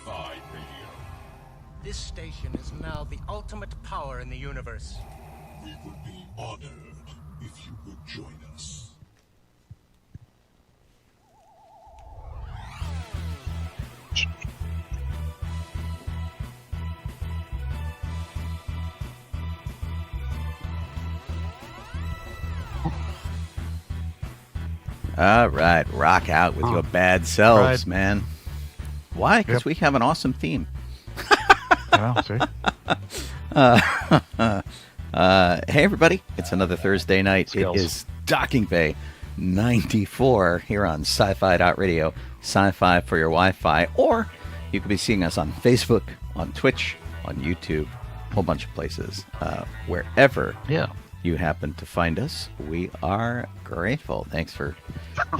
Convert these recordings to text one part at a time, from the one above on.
Sci-Fi Radio. This station is now the ultimate power in the universe. We would be honored if you would join us. All right, rock out with your bad selves, Right. man. Why? Because Yep. we have an awesome theme. Well, see? Hey, everybody. It's another Thursday night. Skills. It is Docking Bay 94 here on sci-fi.radio, sci-fi for your Wi-Fi, or you could be seeing us on Facebook, on Twitch, on YouTube, a whole bunch of places. Wherever Yeah. you happen to find us, we are grateful. Thanks for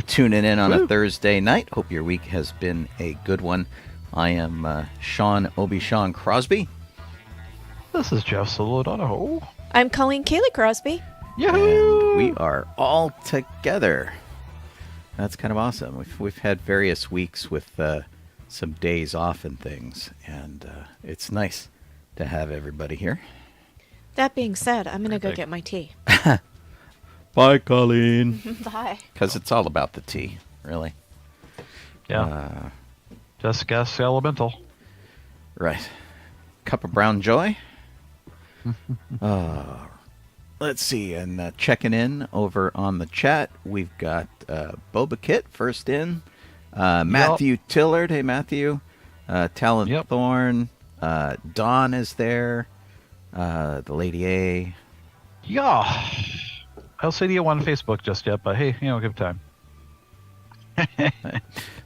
tuning in on a Woo. Thursday night. Hope your week has been a good one. I am Sean Obi-Shawn Crosby. This is Jeff Solo Donoho. I'm Colleen Kaylee Crosby. Yahoo! And we are all together. That's kind of awesome. We've had various weeks with some days off and things, and it's nice to have everybody here. That being said, I'm going to go Perfect. get my tea. Bye, Colleen. Bye. Because it's all about the tea, really. Yeah. Just guess elemental. Right. Cup of brown joy. Let's see. And checking in over on the chat, we've got Boba-Kit first in. Matthew Tillard. Hey, Matthew. Talon Yep. Thorne. Dawn is there. The Lady A. Yeah. I'll say to you on Facebook just yet, but hey, give it time.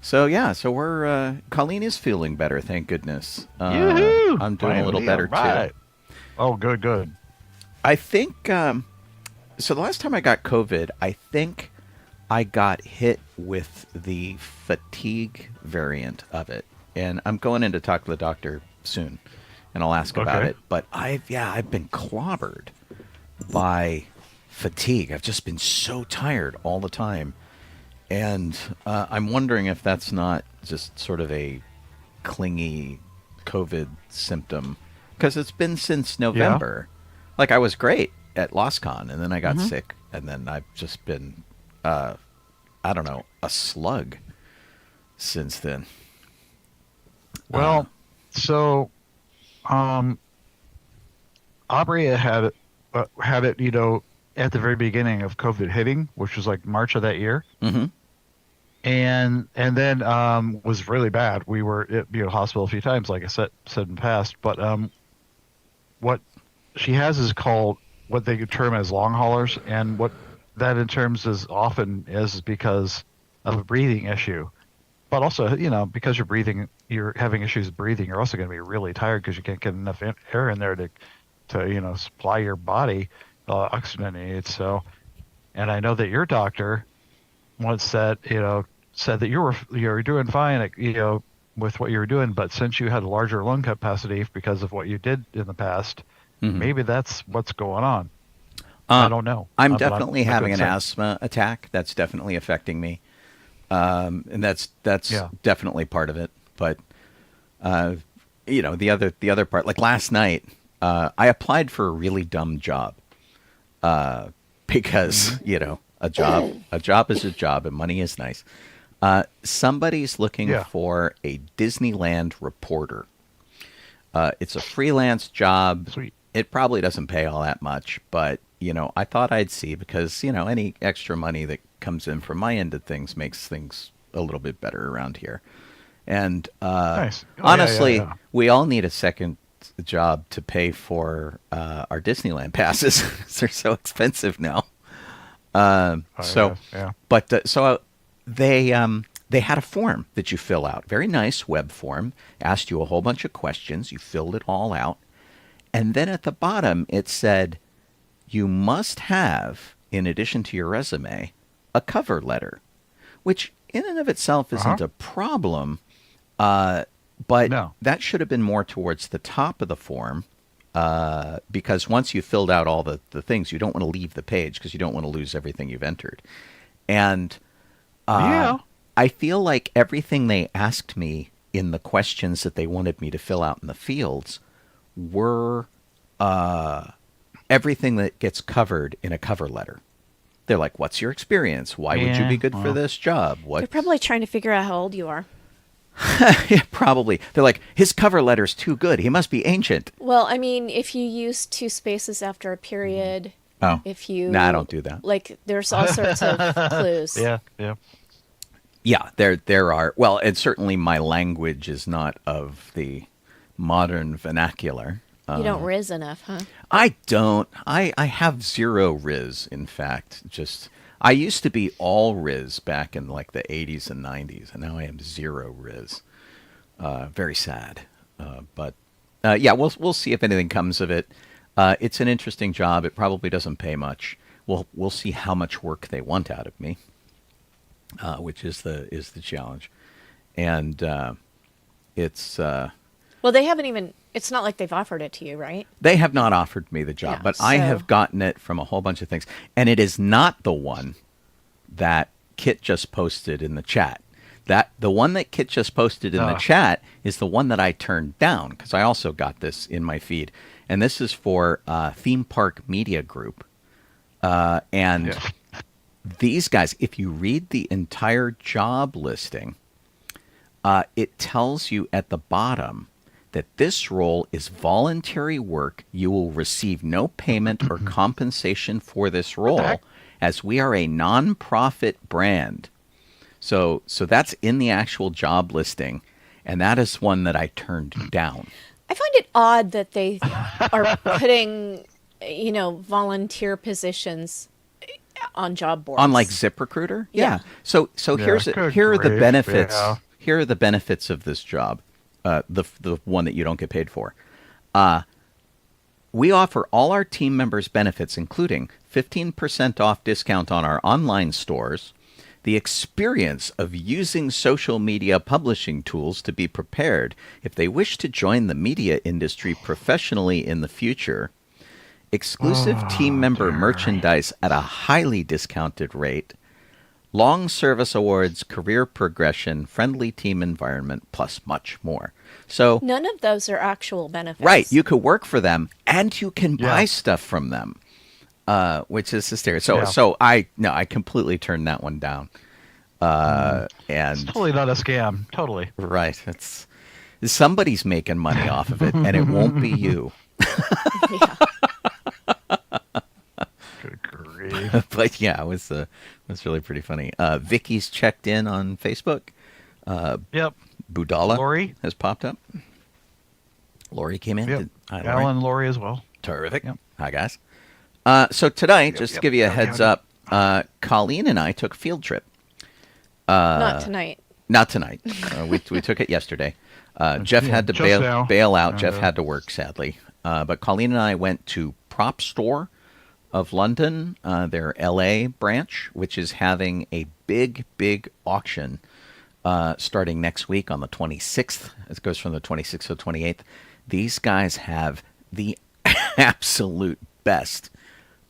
So we're Colleen is feeling better, thank goodness. Yoo-hoo! I'm doing a little Finally, better alright. too. Oh, good. I think so. The last time I got COVID, I think I got hit with the fatigue variant of it, and I'm going in to talk to the doctor soon, and I'll ask about Okay. it. But I've been clobbered by fatigue. I've just been so tired all the time. And I'm wondering if that's not just sort of a clingy COVID symptom. Because it's been since November. Like, I was great at LostCon, and then I got sick. And then I've just been, I don't know, a slug since then. Well, so, Aubrey had it, at the very beginning of COVID hitting, which was like March of that year. Mm-hmm. And then was really bad. We were at hospital a few times, like I said in the past. But what she has is called what they term as long haulers, and what that in terms is often is because of a breathing issue. But also, because you're having issues breathing, you're also going to be really tired because you can't get enough air in there to supply your body oxygen it needs. So, and I know that your doctor once said that you were doing fine, with what you were doing, but since you had larger lung capacity because of what you did in the past, maybe that's what's going on. I don't know. I'm But definitely I could having an say- asthma attack. That's definitely affecting me. And that's Yeah. definitely part of it. But the other part, like last night, I applied for a really dumb job. Because, a job is a job and money is nice. Somebody's looking Yeah. for a Disneyland reporter. It's a freelance job. Sweet. It probably doesn't pay all that much, but, I thought I'd see because, any extra money that comes in from my end of things makes things a little bit better around here. And Nice. Oh, honestly, yeah. we all need a second job to pay for our Disneyland passes. They're so expensive now. So they had a form that you fill out. Very nice web form. Asked you a whole bunch of questions. You filled it all out. And then at the bottom, it said, you must have, in addition to your resume, a cover letter, which in and of itself isn't a problem. But No. that should have been more towards the top of the form. Because once you've filled out all the things, you don't want to leave the page because you don't want to lose everything you've entered. And I feel like everything they asked me in the questions that they wanted me to fill out in the fields were everything that gets covered in a cover letter. They're like, what's your experience? Why would you be good for this job? They're probably trying to figure out how old you are. Yeah, probably. They're like, his cover letter's too good. He must be ancient. Well, I mean, if you use 2 spaces after a period, if you... Nah, I don't do that. Like, there's all sorts of clues. Yeah. Yeah, there are. Well, and certainly my language is not of the modern vernacular. You don't riz enough, huh? I don't. I have 0 riz, in fact. I used to be all riz back in like the 80s and 90s, and now I am 0 riz. Very sad. But yeah, we'll see if anything comes of it. It's an interesting job. It probably doesn't pay much. We'll see how much work they want out of me, which is the challenge. And it's Well, they haven't even... It's not like they've offered it to you, right? they have not offered me the job, Yeah, but I so- have gotten it from a whole bunch of things, and it is not the one that Kit just posted in the chat. The one that Kit just posted in the chat is the one that I turned down, because I also got this in my feed. And this is for Theme Park Media Group. And these guys, if you read the entire job listing, it tells you at the bottom that this role is voluntary work. You will receive no payment or compensation for this role, as we are a non-profit brand. So that's in the actual job listing, and that is one that I turned down. I find it odd that they are putting, volunteer positions on job boards. On like ZipRecruiter? Yeah. So here are the grief, benefits. yeah. Here are the benefits of this job. The one that you don't get paid for. We offer all our team members benefits, including 15% off discount on our online stores, the experience of using social media publishing tools to be prepared if they wish to join the media industry professionally in the future, exclusive team member merchandise at a highly discounted rate, long service awards, career progression, friendly team environment, plus much more. So None of those are actual benefits. right, you could work for them and you can buy stuff from them, which is hysterical. So I completely turned that one down. And It's totally not a scam. Totally. right, it's somebody's making money off of it, and it won't be you. Yeah. Good grief. But yeah, it was really pretty funny. Vicky's checked in on Facebook. Yep. Budala Lori? has popped up. Lori came in. Yep. Hi, Lori. Alan, Lori as well. Terrific. Yep. Hi, guys. So today, just to give you a heads up, Colleen and I took a field trip. Not tonight. Not tonight. We took it yesterday. Jeff had to just now. bail out. Jeff had to work, sadly. But Colleen and I went to Propstore of London, their LA branch, which is having a big auction starting next week on the 26th. It goes from the 26th to the 28th. These guys have the absolute best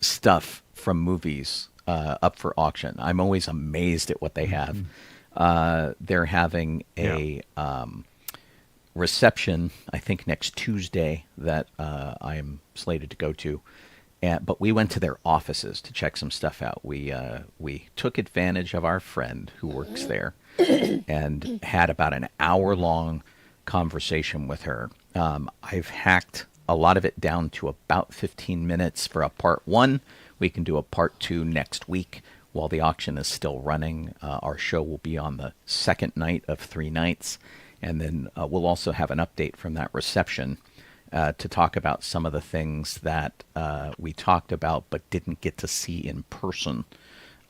stuff from movies up for auction. I'm always amazed at what they have. They're having a reception, I think, next Tuesday that I am slated to go to. But we went to their offices to check some stuff out. We took advantage of our friend who works there and had about an hour-long conversation with her. I've hacked a lot of it down to about 15 minutes for a part 1. We can do a part 2 next week while the auction is still running. Our show will be on the second night of 3 nights. And then we'll also have an update from that reception to talk about some of the things that we talked about but didn't get to see in person.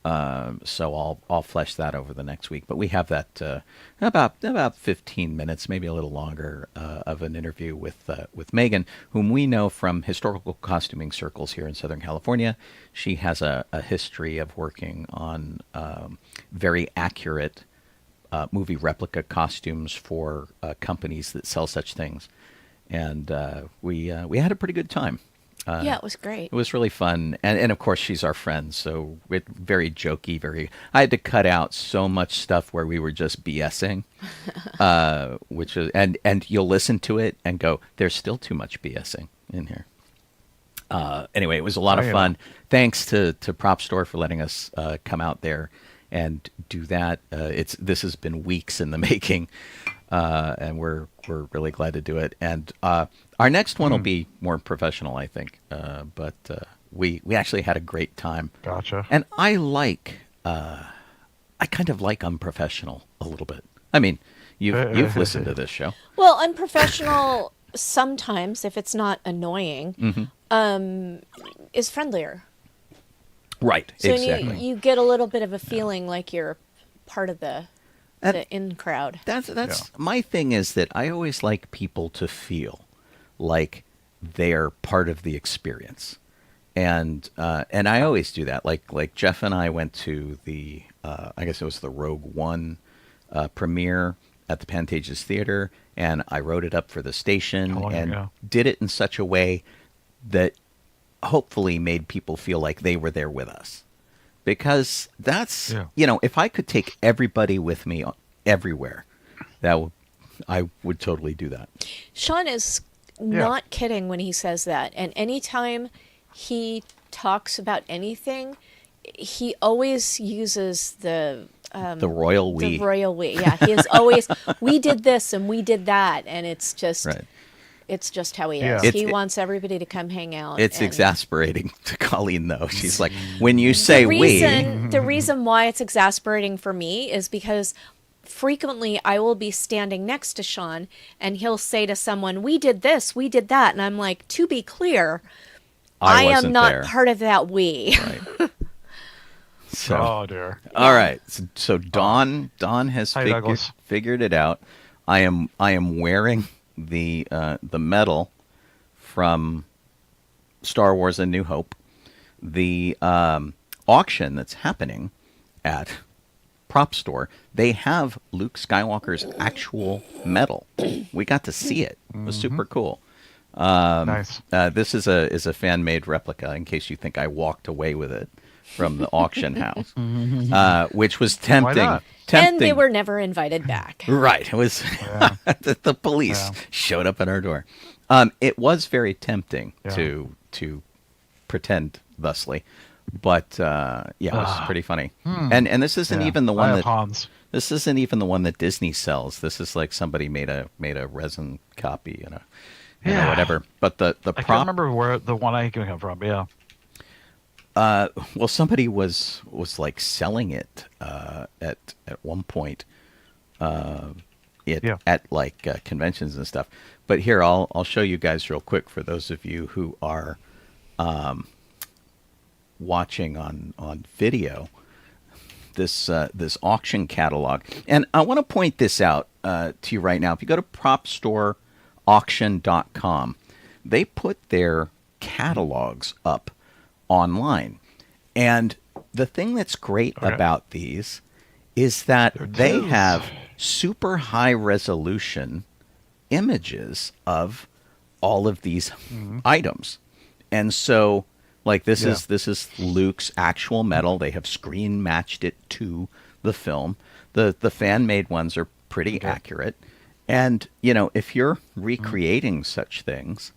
So I'll flesh that over the next week. But we have that about 15 minutes, maybe a little longer, of an interview with Maegen, whom we know from historical costuming circles here in Southern California. She has a history of working on very accurate movie replica costumes for companies that sell such things. And we had a pretty good time. Yeah, it was great. It was really fun, and of course she's our friend, so it very jokey. I had to cut out so much stuff where we were just BSing, which is and you'll listen to it and go, "There's still too much BSing in here." Anyway, it was a lot of fun. Thanks to Propstore for letting us come out there and do that. This has been weeks in the making, and we're really glad to do it. And our next one will be more professional, I think. But we actually had a great time. Gotcha. And I kind of like unprofessional a little bit. I mean, you've listened to this show. Well, unprofessional sometimes, if it's not annoying, is friendlier. Right, So exactly. you get a little bit of a feeling like you're part of the in crowd. That's my thing, is that I always like people to feel like they're part of the experience, and I always do that. Like Jeff and I went to the I guess it was the Rogue One premiere at the Pantages Theater, and I wrote it up for the station and did it in such a way that hopefully made people feel like they were there with us. Because that's, if I could take everybody with me everywhere, I would totally do that. Sean is not kidding when he says that. And anytime he talks about anything, he always uses the royal we. The royal we. Yeah, he is always, we did this and we did that. And it's just... Right. It's just how he is. He wants everybody to come hang out. It's exasperating to Colleen, though. She's like, when you say the reason why it's exasperating for me is because frequently I will be standing next to Sean and he'll say to someone, "We did this, we did that," and I'm like, to be clear, I am not there. Part of that we. Right. So, oh dear. All right. So Dawn has figured it out. I am wearing the medal from Star Wars: A New Hope. The auction that's happening at Propstore, they have Luke Skywalker's actual medal. We got to see it. It was super cool. Nice. This is a fan made replica, in case you think I walked away with it from the auction house, which was tempting. Why not? And they were never invited back. Right. It was the police showed up at our door. It was very tempting to pretend thusly, but it was pretty funny. And this isn't even the one that this isn't even the one that Disney sells. This is like somebody made a resin copy, whatever. But the I can't remember where the one I can come from. Yeah. Well, somebody was like selling it at one point at like conventions and stuff. But here, I'll show you guys real quick for those of you who are watching on video this auction catalog. And I want to point this out to you right now. If you go to propstoreauction.com, they put their catalogs up online. And the thing that's great about these is that they have super high resolution images of all of these items. And so like this is Luke's actual medal. They have screen matched it to the film. The fan made ones are pretty accurate. And if you're recreating such things,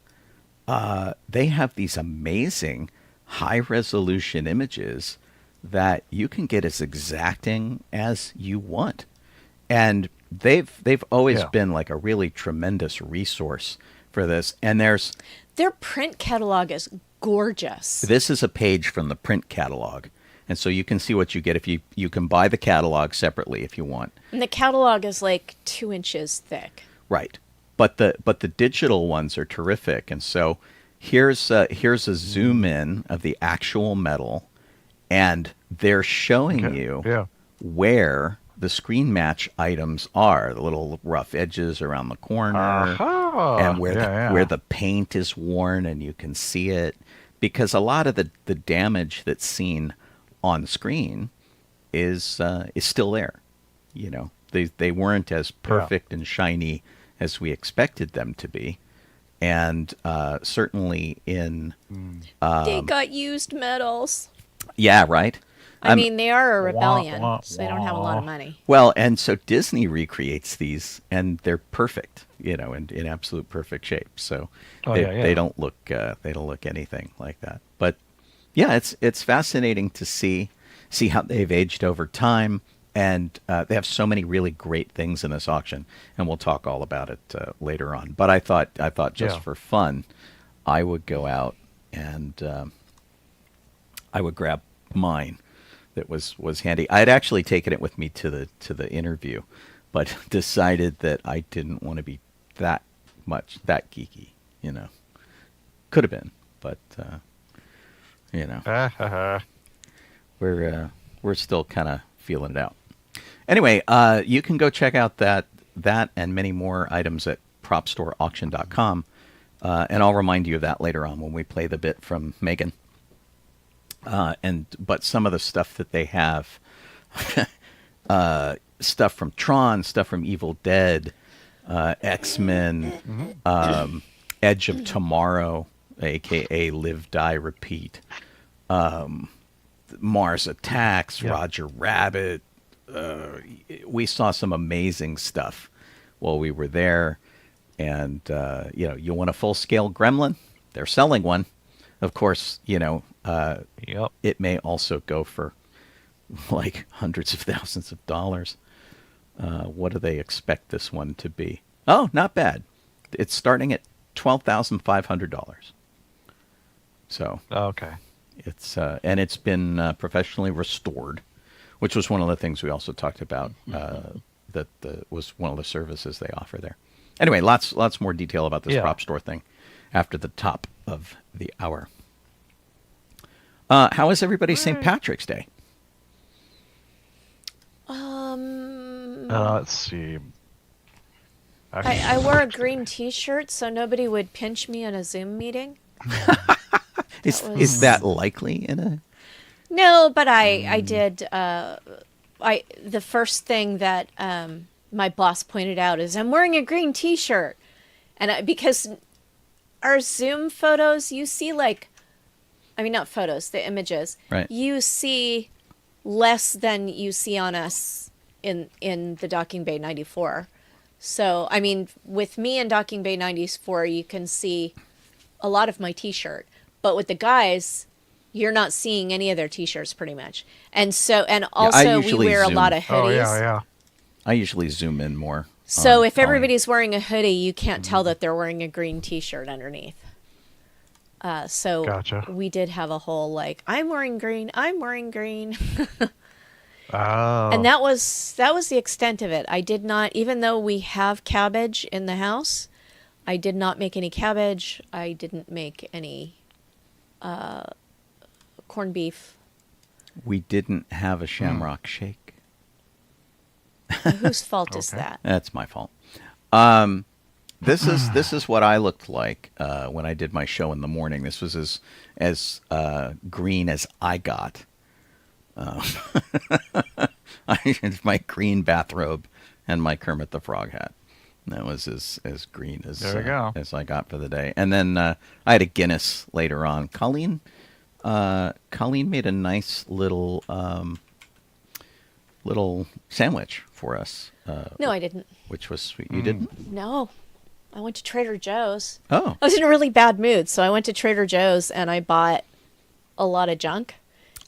they have these amazing high-resolution images that you can get as exacting as you want. And they've always been like a really tremendous resource for this. And their print catalog is gorgeous. This is a page from the print catalog. And so you can see what you get if you can buy the catalog separately if you want. And the catalog is like 2 inches thick. Right. But the digital ones are terrific. And so here's a zoom in of the actual medal, and they're showing you where the screen match items are, the little rough edges around the corner, and where the paint is worn, and you can see it, because a lot of the damage that's seen on screen is still there. They weren't as perfect and shiny as we expected them to be. and certainly in they got used medals. yeah, right. I mean, they are a Wah, rebellion, wah, so they don't have a lot of wah. money. Well, and so Disney recreates these, and they're perfect, in absolute perfect shape. So Oh, they, yeah, yeah. they don't look anything like that. But yeah, it's fascinating to see how they've aged over time, and they have so many really great things in this auction, and we'll talk all about it later on. But I thought just Yeah. for fun, I would go out and I would grab mine. That was handy. I had actually taken it with me to the interview, but decided that I didn't want to be that geeky. Could have been, but we're still kind of feeling it out. Anyway, you can go check out that and many more items at propstoreauction.com, and I'll remind you of that later on when we play the bit from Maegen. But some of the stuff that they have, stuff from Tron, stuff from Evil Dead, X-Men, Edge of Tomorrow, aka Live, Die, Repeat, Mars Attacks, Yeah. Roger Rabbit. We saw some amazing stuff while we were there. And, you want a full-scale Gremlin? They're selling one. Of course, Yep. it may also go for like hundreds of thousands of dollars. What do they expect this one to be? Oh, not bad. It's starting at $12,500. So Okay. it's been professionally restored, which was one of the things we also talked about. That was one of the services they offer there. Anyway, lots more detail about this Yeah. prop store thing after the top of the hour. How is everybody's St. Patrick's Day? Let's see. I wore a green T-shirt so nobody would pinch me in a Zoom meeting. Is that likely in a? No, but I did. The first thing that my boss pointed out is I'm wearing a green T-shirt, and because our Zoom photos, you see not photos, the images. Right. You see less than you see on us in the Docking Bay 94. So, with me in Docking Bay 94, you can see a lot of my T-shirt. But with the guys, you're not seeing any of their T-shirts pretty much. And also we usually wear a zoom. lot of hoodies. Oh yeah. I usually zoom in more. So on if Colleen. everybody's wearing a hoodie, you can't tell that they're wearing a green T-shirt underneath. So Gotcha. we did have a whole I'm wearing green. Oh. And that was the extent of it. I did not, even though we have cabbage in the house, I did not make any cabbage. I didn't make any corned beef. We didn't have a shamrock shake. Whose fault is Okay. that? That's my fault. This is what I looked like when I did my show in the morning. This was as green as I got. I had my green bathrobe and my Kermit the Frog hat. That was as green as There we go. as I got for the day. And then I had a Guinness later on. Colleen made a nice little sandwich for us. No, I didn't. Which was sweet. You didn't? No. I went to Trader Joe's. Oh. I was in a really bad mood, so I went to Trader Joe's and I bought a lot of junk.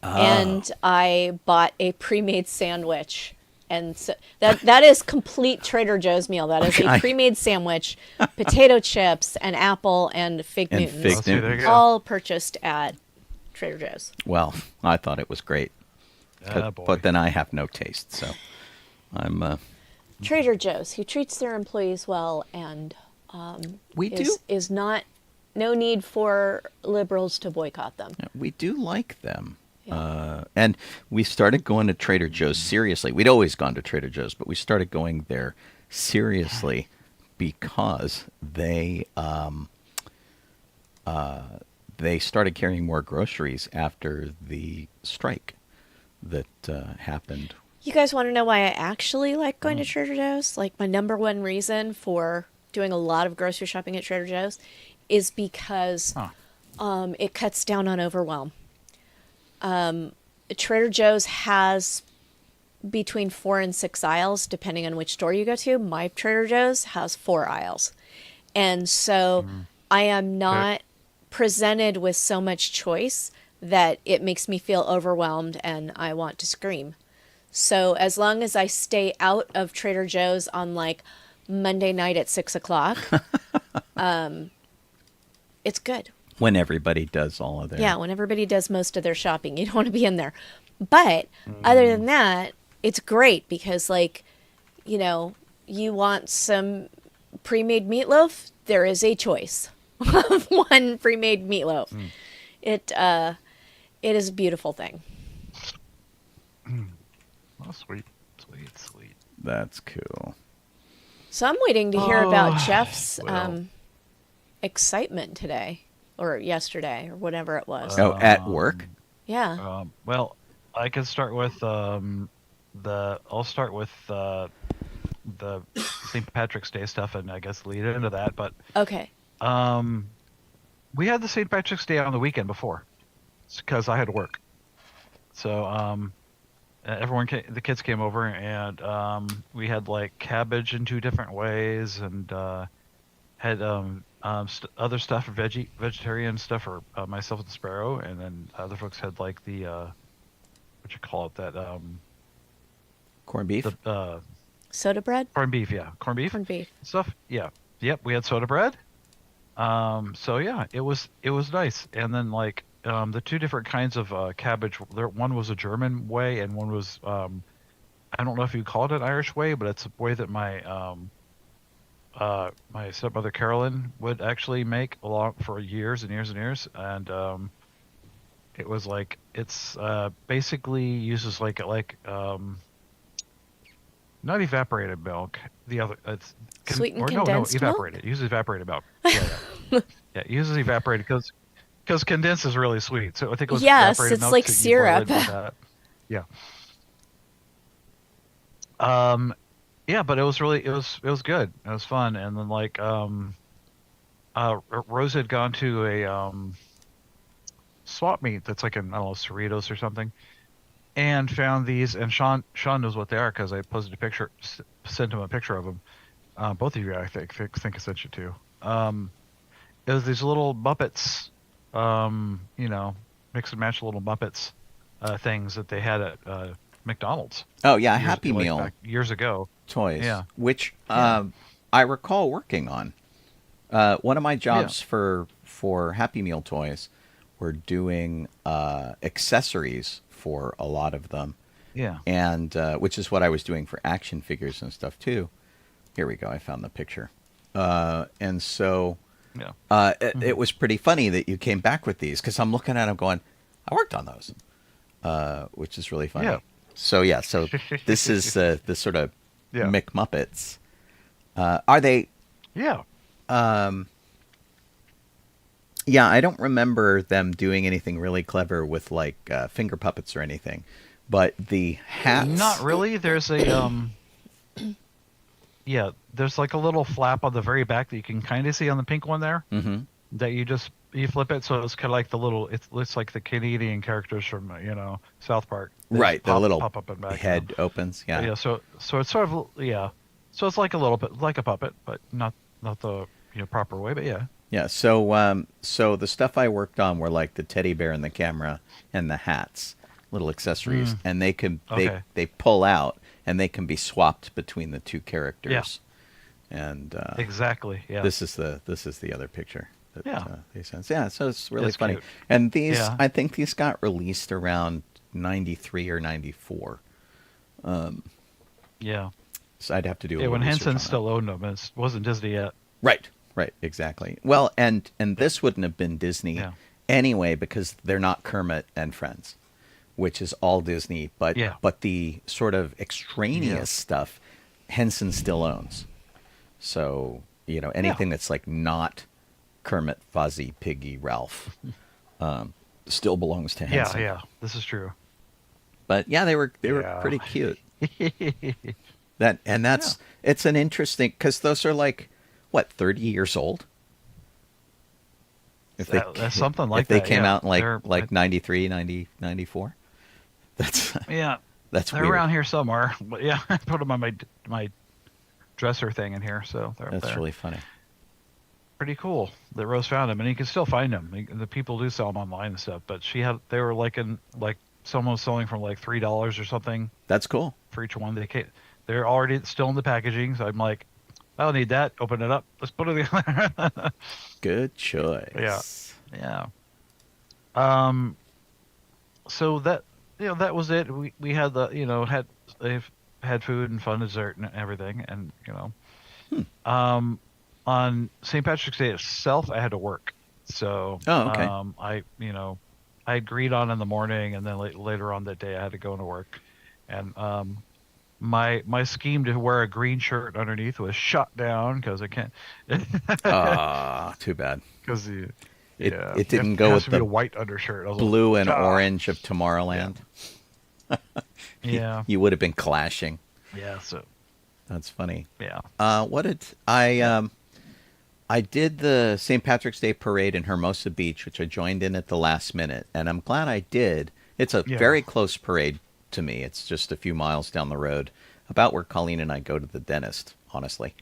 And I bought a pre-made sandwich. And so that is complete Trader Joe's meal. That is a pre-made sandwich, potato chips, an apple, and fig And Newtons. fig Oh, see, there you Newtons. go. All purchased at Trader Joe's. Well, I thought it was great. Ah, boy. But then I have no taste, so I'm Trader Joe's, who treats their employees well and we do is not no need for liberals to boycott them. we do like them. And we started going to Trader Joe's seriously. We'd always gone to Trader Joe's, but we started going there seriously because they started carrying more groceries after the strike that happened. You guys want to know why I actually like going to Trader Joe's? Like my number one reason for doing a lot of grocery shopping at Trader Joe's is because it cuts down on overwhelm. Trader Joe's has between 4 and 6 aisles, depending on which store you go to. My Trader Joe's has 4 aisles. And so I am not presented with so much choice that it makes me feel overwhelmed and I want to scream. So as long as I stay out of Trader Joe's on like Monday night at 6 o'clock, it's good. When everybody does all of their... Yeah, when everybody does most of their shopping, you don't want to be in there. But other than that, it's great because, like, you know, you want some pre-made meatloaf, there is a choice of one pre-made meatloaf. It is a beautiful thing. Oh, sweet. That's cool. So I'm waiting to hear about Jeff's excitement today or yesterday or whatever it was. Oh, at work? Yeah. Well, I can start with I'll start with the St. Patrick's Day stuff and I guess lead into that. But Okay. we had the St. Patrick's Day on the weekend before because I had to work. So the kids came over and we had like cabbage in 2 different ways and had other stuff, vegetarian stuff for myself and the Sparrow, and then other folks had like the what you call it, that Corned beef? Soda bread? corned beef, yeah, corned beef stuff, yeah, yep. We had soda bread. So yeah, it was nice. And then like the 2 different kinds of cabbage. One was a German way, and one was I don't know if you call it an Irish way, but it's a way that my my stepmother Carolyn would actually make along for years and years and years, and it was like it's basically uses like not evaporated milk. The other it's Sweetened condensed milk? Evaporated. It uses evaporated milk. Yeah, yeah. It uses evaporated because condensed is really sweet. So I think it was evaporated it's milk, like so you boil it syrup. with that. Yeah. Yeah, but it was good. It was fun. And then like Rose had gone to a swap meet that's like in, I don't know, Cerritos or something, and found these. And Sean knows what they are because I posted a picture, sent him a picture of them. Both of you, I think I sent you to. It was these little Muppets, you know, mix and match little Muppets things that they had at McDonald's. Oh yeah, Happy Meal back years ago. Toys. Yeah. Which I recall working on. One of my jobs for Happy Meal toys were doing accessories for a lot of them. Yeah. And which is what I was doing for action figures and stuff too. Here we go. I found the picture. And so it was pretty funny that you came back with these because I'm looking at them going, I worked on those, which is really funny. Yeah. So this is the sort of McMuppets. Are they? Yeah. Yeah, I don't remember them doing anything really clever with like finger puppets or anything, but the hats. Not really. There's a yeah. There's like a little flap on the very back that you can kind of see on the pink one there. Mm-hmm. That you flip it, so it's kind of like the little. It's like the Canadian characters from South Park. They Right, the little pop up and back. head opens. Yeah. Yeah. So it's sort of So it's like a little bit like a puppet, but not the proper way. But yeah. Yeah. So the stuff I worked on were like the teddy bear and the camera and the hats, little accessories, and they can they pull out and they can be swapped between the 2 characters. Yeah. And Exactly. Yeah. this is the other picture that they sent. Yeah. So it's really It's funny. cute. And these, Yeah. I think these got released around 93 or 94. Yeah. So I'd have to do a Yeah. little When research on Henson that. still owned them, it wasn't Disney yet. Right, exactly. Well, and this wouldn't have been Disney anyway because they're not Kermit and Friends, which is all Disney. But the sort of extraneous stuff, Henson still owns. So anything that's like not Kermit, Fozzie, Piggy, Ralph, still belongs to Henson. Yeah. This is true. But yeah, they were pretty cute. It's an interesting because those are like. What, 30 years old? That's something like if they that. came yeah. out in They're- like 93, 90, 94. That's Yeah, that's they're weird. around here somewhere. But yeah, I put them on my dresser thing in here, so they're up That's there. really funny. Pretty cool that Rose found them, and you can still find them. The people do sell them online and stuff, but they were someone was selling from like $3 or something That's cool. for each one. They're already still in the packaging, so I'm like, I don't need that. Open it up. Let's put it in. Good choice. Yeah. Yeah. So that that was it. We had they've had food and fun, dessert and everything, and on St. Patrick's Day itself, I had to work. So Oh, okay. I agreed on in the morning, and then later on that day I had to go into work, and my scheme to wear a green shirt underneath was shut down because I can't. Too bad. Because It didn't go with to be a the white undershirt. I was blue like, and orange of Tomorrowland. Yeah. You would have been clashing. Yeah. So That's funny. yeah. What did I did the St. Patrick's Day parade in Hermosa Beach, which I joined in at the last minute, and I'm glad I did. It's a very close parade to me. It's just a few miles down the road, about where Colleen and I go to the dentist, honestly,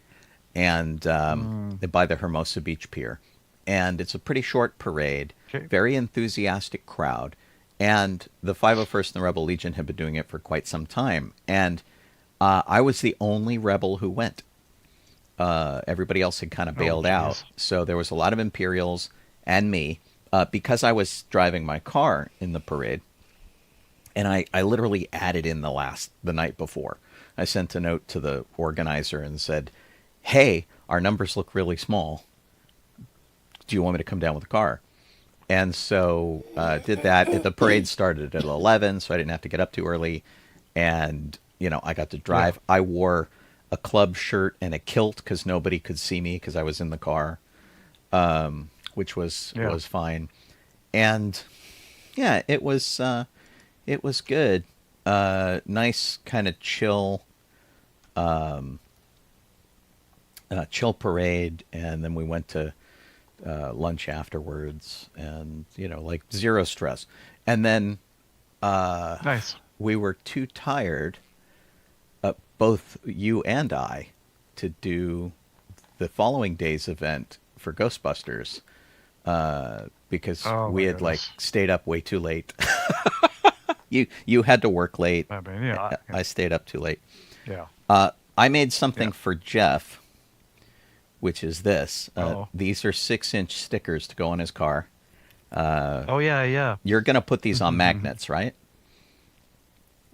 and by the Hermosa Beach Pier. And it's a pretty short parade, very enthusiastic crowd, and the 501st and the Rebel Legion have been doing it for quite some time, and I was the only Rebel who went. Everybody else had kind of bailed out. So there was a lot of Imperials and me, because I was driving my car in the parade. And I literally added in the night before. I sent a note to the organizer and said, hey, our numbers look really small. Do you want me to come down with a car? And so did that. The parade started at 11, so I didn't have to get up too early. And, I got to drive. Yeah. I wore a club shirt and a kilt because nobody could see me because I was in the car, which was fine. And yeah, it was good. Nice kind of chill parade, and then we went to lunch afterwards, and like zero stress. And then Nice. We were too tired, both you and I, to do the following day's event for Ghostbusters, because we had stayed up way too late. You had to work late. I mean, I stayed up too late. Yeah. I made something for Jeff, which is this. Oh. These are 6-inch stickers to go on his car. Oh yeah. You're gonna put these on magnets, right?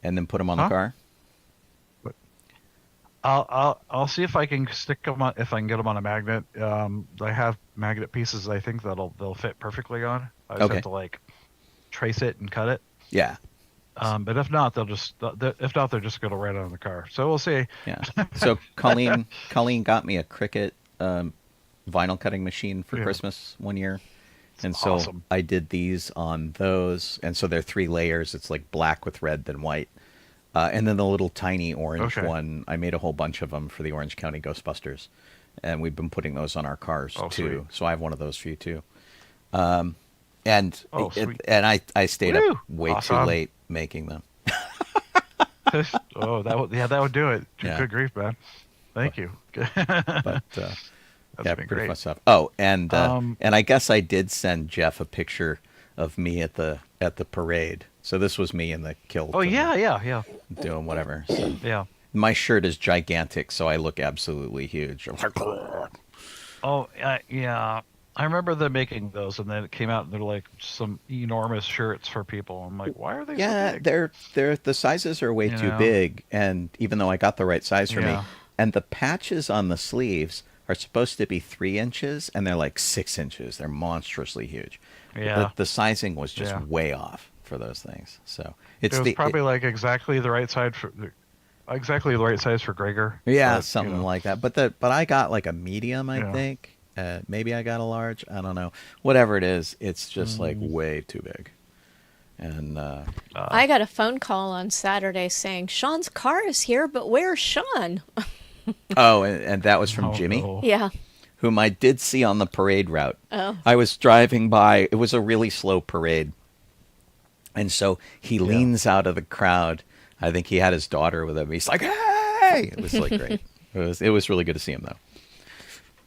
And then put them on the car. I'll see if I can stick them on, if I can get them on a magnet. I have magnet pieces I think they'll fit perfectly on. I just have to trace it and cut it. Yeah. But if not, they're just going to right on the car. So we'll see. Yeah. So Colleen got me a Cricut vinyl cutting machine for Christmas one year. And so awesome. I did these on those. And so they're 3 layers. It's like black with red, then white. And then the little tiny orange one, I made a whole bunch of them for the Orange County Ghostbusters. And we've been putting those on our cars too. Sweet. So I have one of those for you too. And I stayed up way too late making them. That would do it. Yeah. Good grief, man. Thank you. But That's pretty great. fun stuff. Oh, and I guess I did send Jeff a picture of me at the parade. So this was me in the kilt. Oh yeah. Doing whatever. So. Yeah. My shirt is gigantic, so I look absolutely huge. Oh yeah. I remember them making those, and then it came out, and they're like some enormous shirts for people. I'm like, why are they so big? they're the sizes are way too big, and even though I got the right size for me, and the patches on the sleeves are supposed to be 3 inches, and they're like 6 inches. They're monstrously huge. Yeah. The sizing was just way off for those things. So it was probably exactly the right size for Gregor. Yeah, but, something like that. But I got like a medium, I think. Maybe I got a large. I don't know. Whatever it is, it's just like way too big. And I got a phone call on Saturday saying Sean's car is here, but where's Sean? Oh, and that was from Jimmy. No. Yeah. whom I did see on the parade route. Oh. I was driving by. It was a really slow parade. And so he leans out of the crowd. I think he had his daughter with him. He's like, "Hey!" It was like great. It was really good to see him,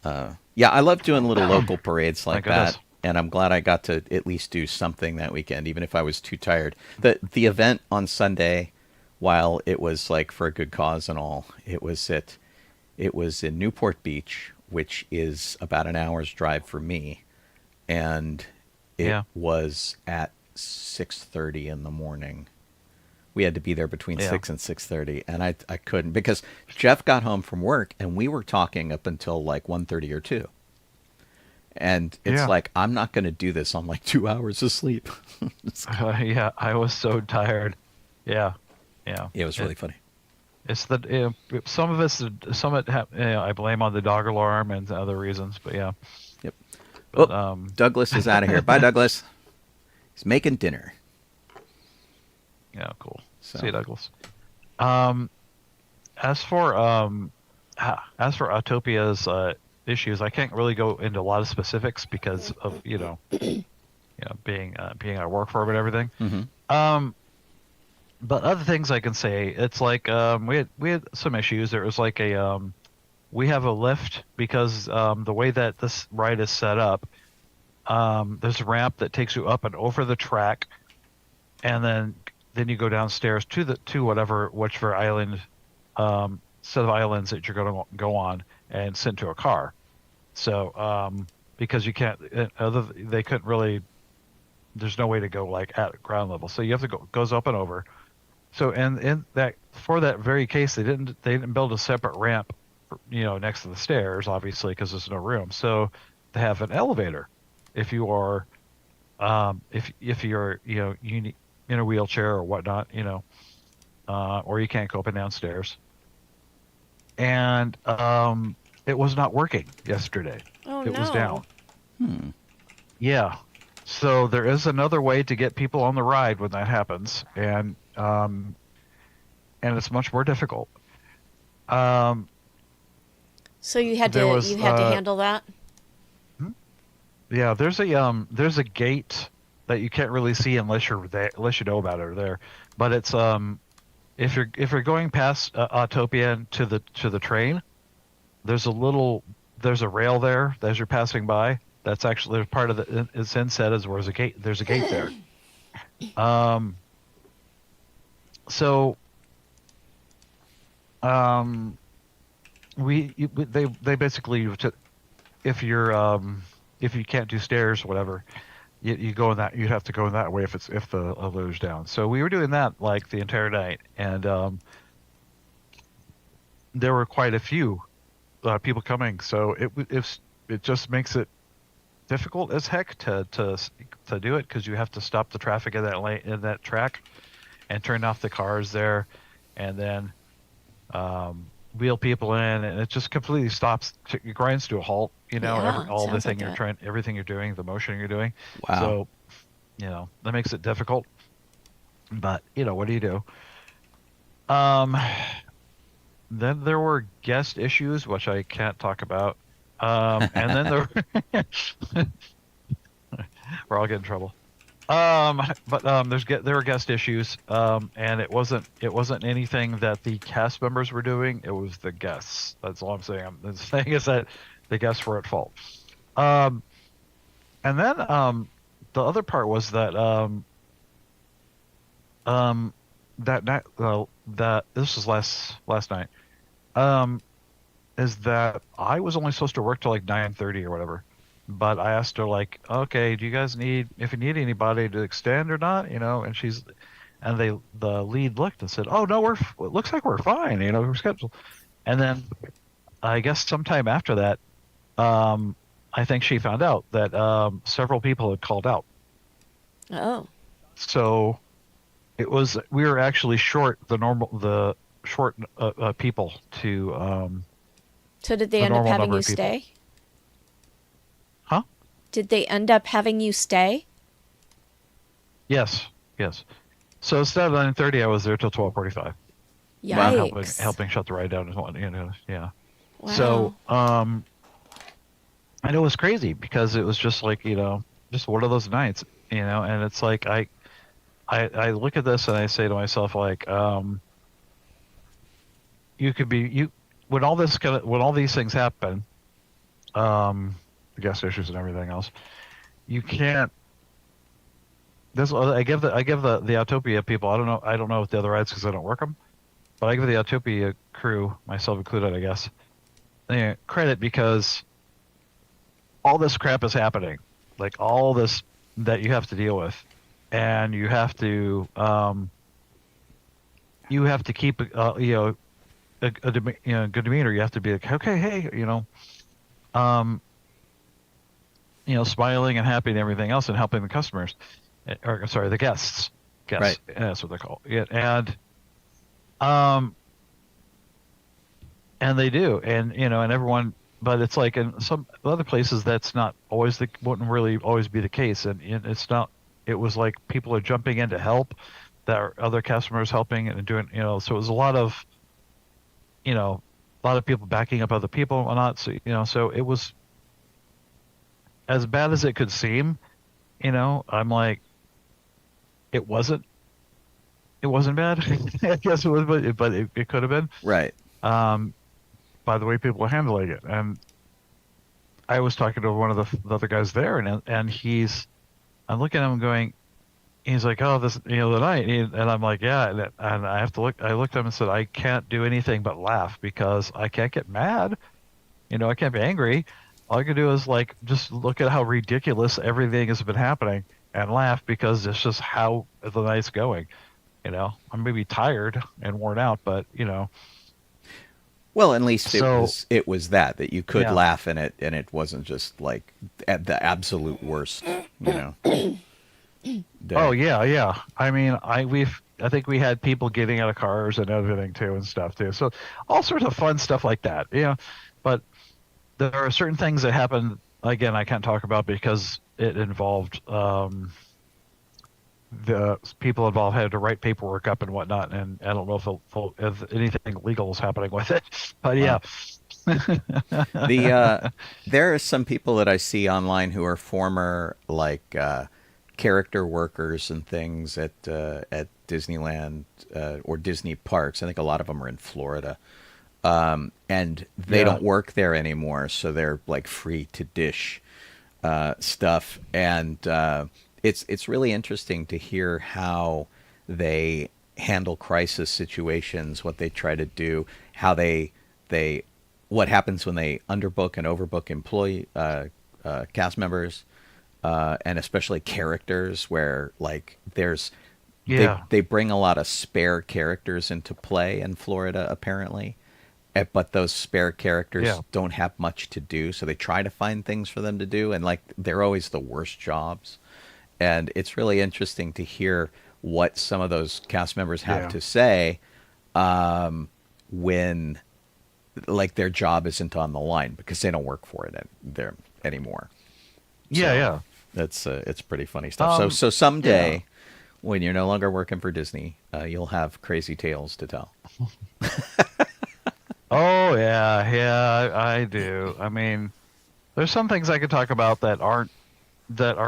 though. Yeah, I love doing little local parades like that. And I'm glad I got to at least do something that weekend, even if I was too tired. The event on Sunday, while it was like for a good cause and all, it was in Newport Beach, which is about an hour's drive for me, and it was at 6:30 in the morning. We had to be there between 6 and 6:30, and I couldn't, because Jeff got home from work and we were talking up until like 1:30 or 2. And it's like, I'm not going to do this on like 2 hours of sleep. Yeah, I was so tired. Yeah. It was really funny. It's some of it I blame on the dog alarm and other reasons, but yeah. Yep. But, Douglas is out of here. Bye, Douglas. He's making dinner. Yeah, cool. So. See you, Douglas. As for Autopia's issues, I can't really go into a lot of specifics because of being at work for him and everything. Mm-hmm. But other things I can say, it's like we had some issues. There was like we have a lift because the way that this ride is set up, there's a ramp that takes you up and over the track, and then you go downstairs to whichever island, set of islands that you're going to go on and sent to a car. So because you can't, they couldn't really. There's no way to go like at ground level, so you have to goes up and over. So and in that for that very case, they didn't build a separate ramp, next to the stairs, obviously, because there's no room. So they have an elevator. If you are, if you're in a wheelchair or whatnot, or you can't go up and down stairs. And it was not working yesterday. Oh, it was down. Yeah. So there is another way to get people on the ride when that happens, and it's much more difficult. So you had to handle that. Yeah, there's a gate that you can't really see unless you're there, unless you know about it or there. But it's if you're going past Autopia to the train, there's a rail there as you're passing by. That's actually part of it's inset as there's a gate. There's a gate there. They basically, if you can't do stairs or whatever, you go in that, you'd have to go in that way if the elevator's down. So we were doing that like the entire night, and there were quite a few people coming. So it just makes it difficult as heck to do it, because you have to stop the traffic in that track and turn off the cars there, and then wheel people in, and it just completely stops. It grinds to a halt. Everything you're doing, the motion you're doing. Wow. So, that makes it difficult. But what do you do? Then there were guest issues, which I can't talk about. And then we're all getting in trouble. But there were guest issues, and it wasn't anything that the cast members were doing. It was the guests. That's all I'm saying. The thing is that the guests were at fault. And then the other part was that that night, that this was last night, is that I was only supposed to work till like 9:30 or whatever. But I asked her, like, okay, do you guys if you need anybody to extend or not, and the lead looked and said, oh no, it looks like we're fine, we're scheduled. And then I guess sometime after that, I think she found out that several people had called out. Oh. So we were actually short people to. So did they end up having you stay? Huh? Did they end up having you stay? Yes. So instead of 9:30, I was there till 12:45. Yikes! Helping shut the ride down and whatnot. Yeah. Wow. So And it was crazy because it was just like, just one of those nights, and it's like I look at this and I say to myself, like, you could be you when when all these things happen, the guest issues and everything else, you can't. This I give the Autopia people. I don't know what the other rides because I don't work them, but I give the Autopia crew, myself included, I guess, credit because all this crap is happening, like all this that you have to deal with, and you have to keep good demeanor. You have to be like, okay, hey, um, smiling and happy and everything else, and helping the customers, or sorry, the guests. Right. That's what they're called. Yeah, um, and they do, and everyone. But it's like in some other places that's not always wouldn't really always be the case, and it's not. It was like people are jumping in to help, that are other customers helping and doing, so it was a lot of people backing up other people and whatnot. So it was as bad as it could seem. I'm like, it wasn't bad. I guess it was, but it could have been. Right. By the way people are handling it. And I was talking to one of the other guys there, and I'm looking at him going, he's like, oh, this, the night, and I'm like, yeah, and I have to look. I looked at him and said, I can't do anything but laugh because I can't get mad. I can't be angry. All I can do is like just look at how ridiculous everything has been happening and laugh because it's just how the night's going. I'm maybe tired and worn out, but Well, at least So it was that you could yeah, laugh in it, and it wasn't just like at the absolute worst, oh day. yeah, yeah. I mean, I think we had people getting out of cars and everything too and stuff too. So all sorts of fun stuff like that. But there are certain things that happen. Again, I can't talk about because it involved the people involved had to write paperwork up and whatnot, and I don't know if anything legal is happening with it. But yeah, Wow. The there are some people that I see online who are former like character workers and things at Disneyland or Disney parks. I think a lot of them are in Florida, and they yeah, don't work there anymore, so they're like free to dish stuff, and it's really interesting to hear how they handle crisis situations, what they try to do, how they what happens when they underbook and overbook employee cast members, and especially characters, where like yeah, they bring a lot of spare characters into play in Florida apparently. But those spare characters yeah, don't have much to do, so they try to find things for them to do, and like they're always the worst jobs. And it's really interesting to hear what some of those cast members have yeah, to say when like their job isn't on the line because they don't work for it there anymore. yeah, So yeah. it's pretty funny stuff. So Um, so yeah. someday when you're no longer working for Disney, you'll have crazy tales to tell. Oh yeah, yeah, I do. I mean, there's some things I could talk about that aren't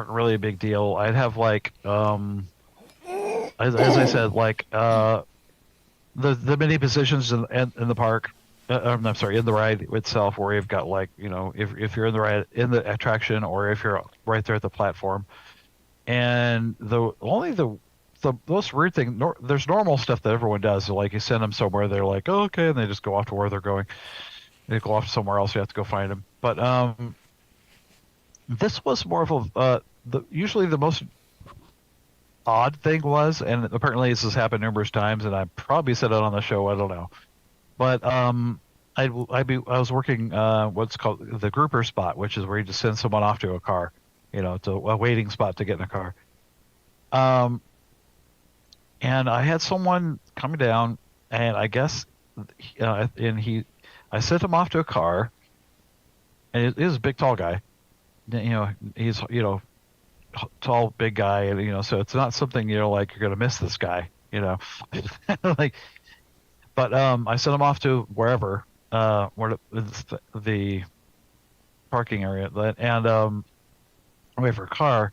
really a big deal. I'd have like as I said, like the many positions in the park. I'm sorry, in the ride itself, where you've got like if you're in the ride in the attraction or if you're right there at the platform, and the most weird thing, there's normal stuff that everyone does. So like you send them somewhere, they're like, oh, okay, and they just go off to where they're going. They go off somewhere else. You have to go find them. But this was more of usually the most odd thing was, and apparently this has happened numerous times, and I probably said it on the show. I don't know, but I was working what's called the grouper spot, which is where you just send someone off to a car, to a waiting spot to get in a car. Um, and I had someone coming down, and I guess, I sent him off to a car, and he was a big, tall guy. He's tall, big guy, and so it's not something like you're gonna miss this guy, like. But I sent him off to wherever, where the parking area, and I wait for a car,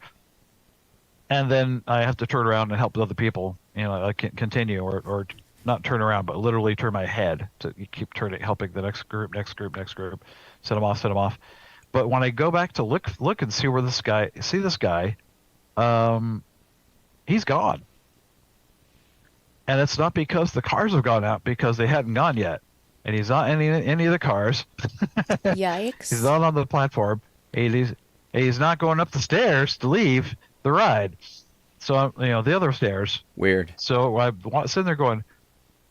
and then I have to turn around and help other people. I can continue or not turn around, but literally turn my head to keep helping the next group, set them off. But when I go back to look and see where this guy, he's gone. And it's not because the cars have gone out, because they hadn't gone yet. And he's not in any of the cars. Yikes. He's not on the platform. He's not going up the stairs to leave the ride. So, the other stairs. Weird. So I'm sitting there going,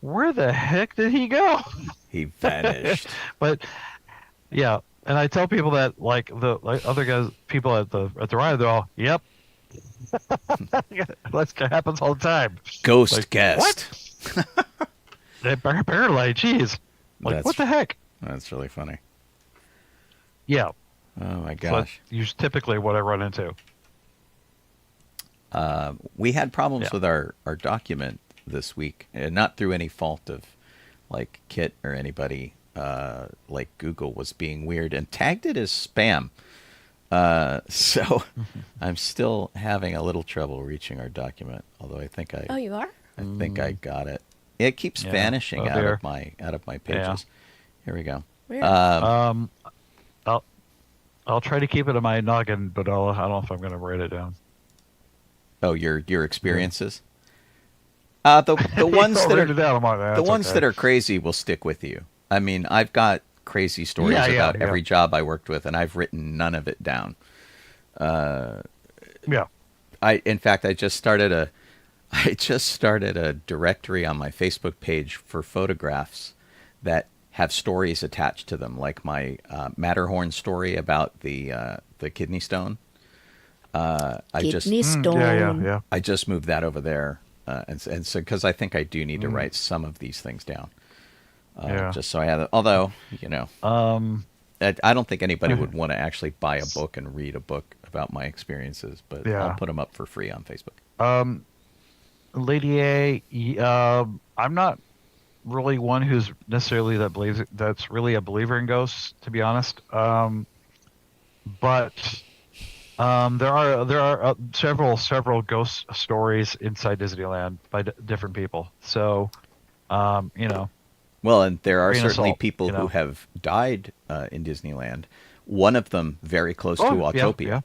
where the heck did he go? He vanished. But, yeah. And I tell people that, other guys, people at the ride, they're all, yep. That happens all the time. Ghost guest. What? Apparently, geez. What the heck? That's really funny. Yeah. Oh my gosh. So that's typically what I run into. We had problems with our document this week, and not through any fault of Kit or anybody. Google was being weird and tagged it as spam. So I'm still having a little trouble reaching our document, although I think Oh, you are? I think I got it. It keeps vanishing out of my pages. Yeah. Here we go. Weird. I'll try to keep it in my noggin, but I don't know if I'm going to write it down. Oh, your experiences. The ones that are the ones that are crazy will stick with you. I mean, I've got crazy stories about every job I worked with, and I've written none of it down. In fact, I just started a directory on my Facebook page for photographs that have stories attached to them, like my Matterhorn story about the kidney stone. Kidney stone. I just moved that over there, and so because I think I do need to write some of these things down. Just so I have it. Although, I don't think anybody would want to actually buy a book and read a book about my experiences, but I'll put them up for free on Facebook. Lady A, I'm not really one who's necessarily that's really a believer in ghosts, to be honest. But there are several ghost stories inside Disneyland by different people. So, Well, and there are certainly assault, people who have died in Disneyland. One of them very close to Autopia. Yeah.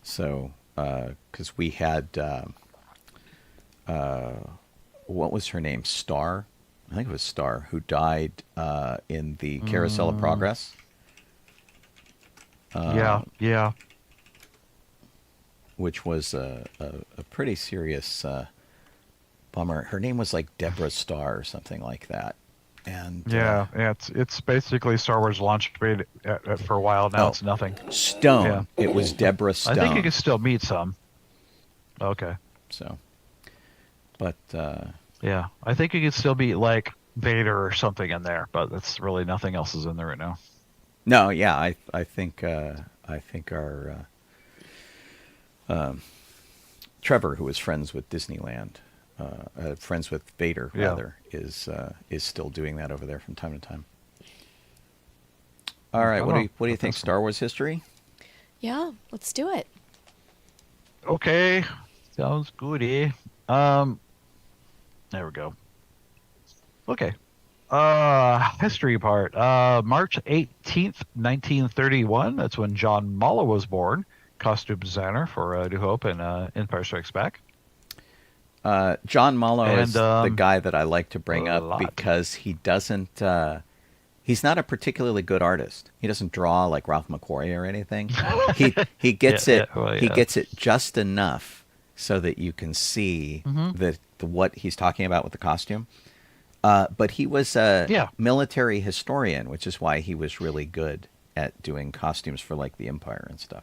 So, because we had, what was her name? Star? I think it was Star, who died in the Carousel of Progress. Yeah. Which was a pretty serious bummer. Her name was like Deborah Star or something like that. And it's basically Star Wars launch trade for a while now. It's nothing. Stone. Yeah. It was Deborah Stone. I think you can still meet some. Okay. So, but yeah, I think you can still meet like Vader or something in there, but it's really nothing else is in there right now. No, yeah, I think our Trevor, who is friends with Disneyland, friends with Vader rather, is still doing that over there from time to time. All right, what do you think? Star Wars history? Yeah, let's do it. Okay, sounds goody. There we go. Okay. History part. March 18th, 1931. That's when John Malla was born. Costume designer for New Hope and Empire Strikes Back. John Malla is the guy that I like to bring up because he doesn't. He's not a particularly good artist. He doesn't draw like Ralph McQuarrie or anything. He gets it. He gets it just enough so that you can see what he's talking about with the costume. But he was a military historian, which is why he was really good at doing costumes for like the Empire and stuff.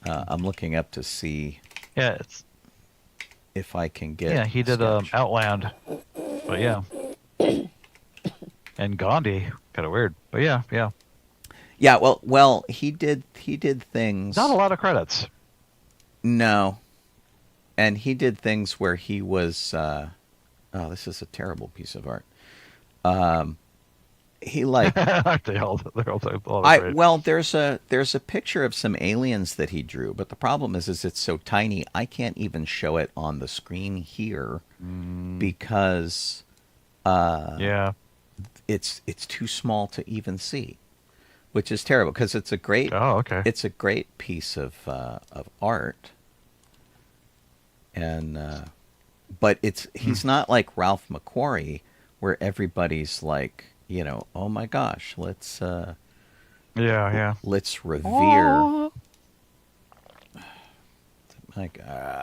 I'm looking up to see if I can get. Yeah, he did Outland, but yeah, and Gandhi, kind of weird, but yeah. Yeah, well, he did things. Not a lot of credits. No, and he did things where he was. Oh, this is a terrible piece of art. he like they're all great. well, there's a picture of some aliens that he drew, but the problem is it's so tiny I can't even show it on the screen here because Yeah. it's too small to even see, which is terrible because it's a great Okay. it's a great piece of art, and but he's not like Ralph McQuarrie where everybody's like, oh my gosh, let's Yeah. let's revere. Like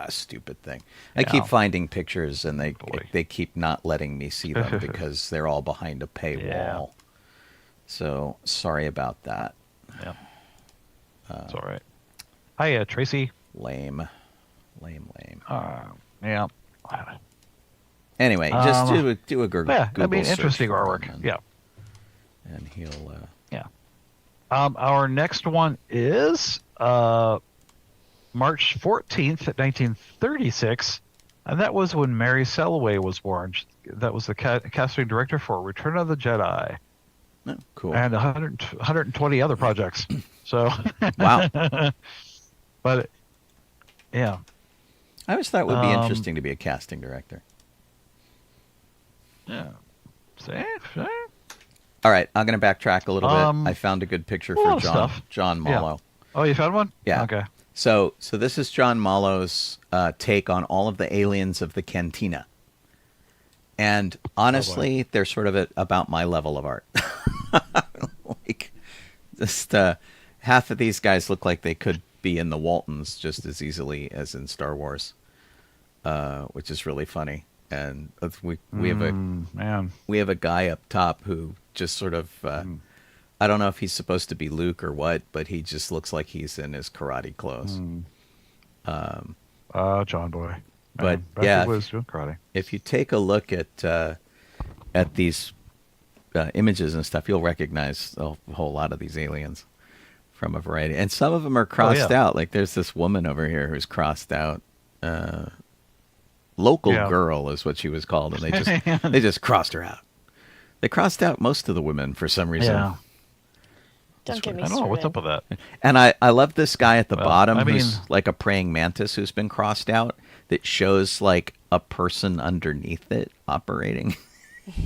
stupid thing. I Yeah. keep finding pictures and Boy. they keep not letting me see them because they're all behind a paywall. Yeah. So sorry about that. Yeah. It's all right. Hi, Tracy. Lame. Yeah. Anyway, just do a Google. Yeah, Google search interesting for artwork. him Yeah. and he'll. Yeah. Our next one is March 14th, 1936, and that was when Mary Selloway was born. That was the casting director for Return of the Jedi. Oh, cool. And 120 other projects. So, Wow. But, yeah. I always thought it would be interesting to be a casting director. Yeah. See? All right, I'm going to backtrack a little bit. I found a good picture for John Yeah. Mallow. Oh, you found one? Yeah. Okay. So this is John Mallow's take on all of the aliens of the Cantina. And honestly, they're sort of about my level of art. Like, just half of these guys look like they could be in the Waltons just as easily as in Star Wars, which is really funny. And we have a guy up top who just sort of I don't know if he's supposed to be Luke or what, but he just looks like he's in his karate clothes. John Boy. But He was doing karate. if you take a look at these images and stuff, you'll recognize a whole lot of these aliens from a variety. And some of them are crossed out. Like there's this woman over here who's crossed out. Local girl is what she was called, and they just crossed her out. They crossed out most of the women for some reason. Yeah. Don't get me I don't know what's up with that. And I love this guy at the bottom I mean- who's like a praying mantis who's been crossed out that shows like a person underneath it operating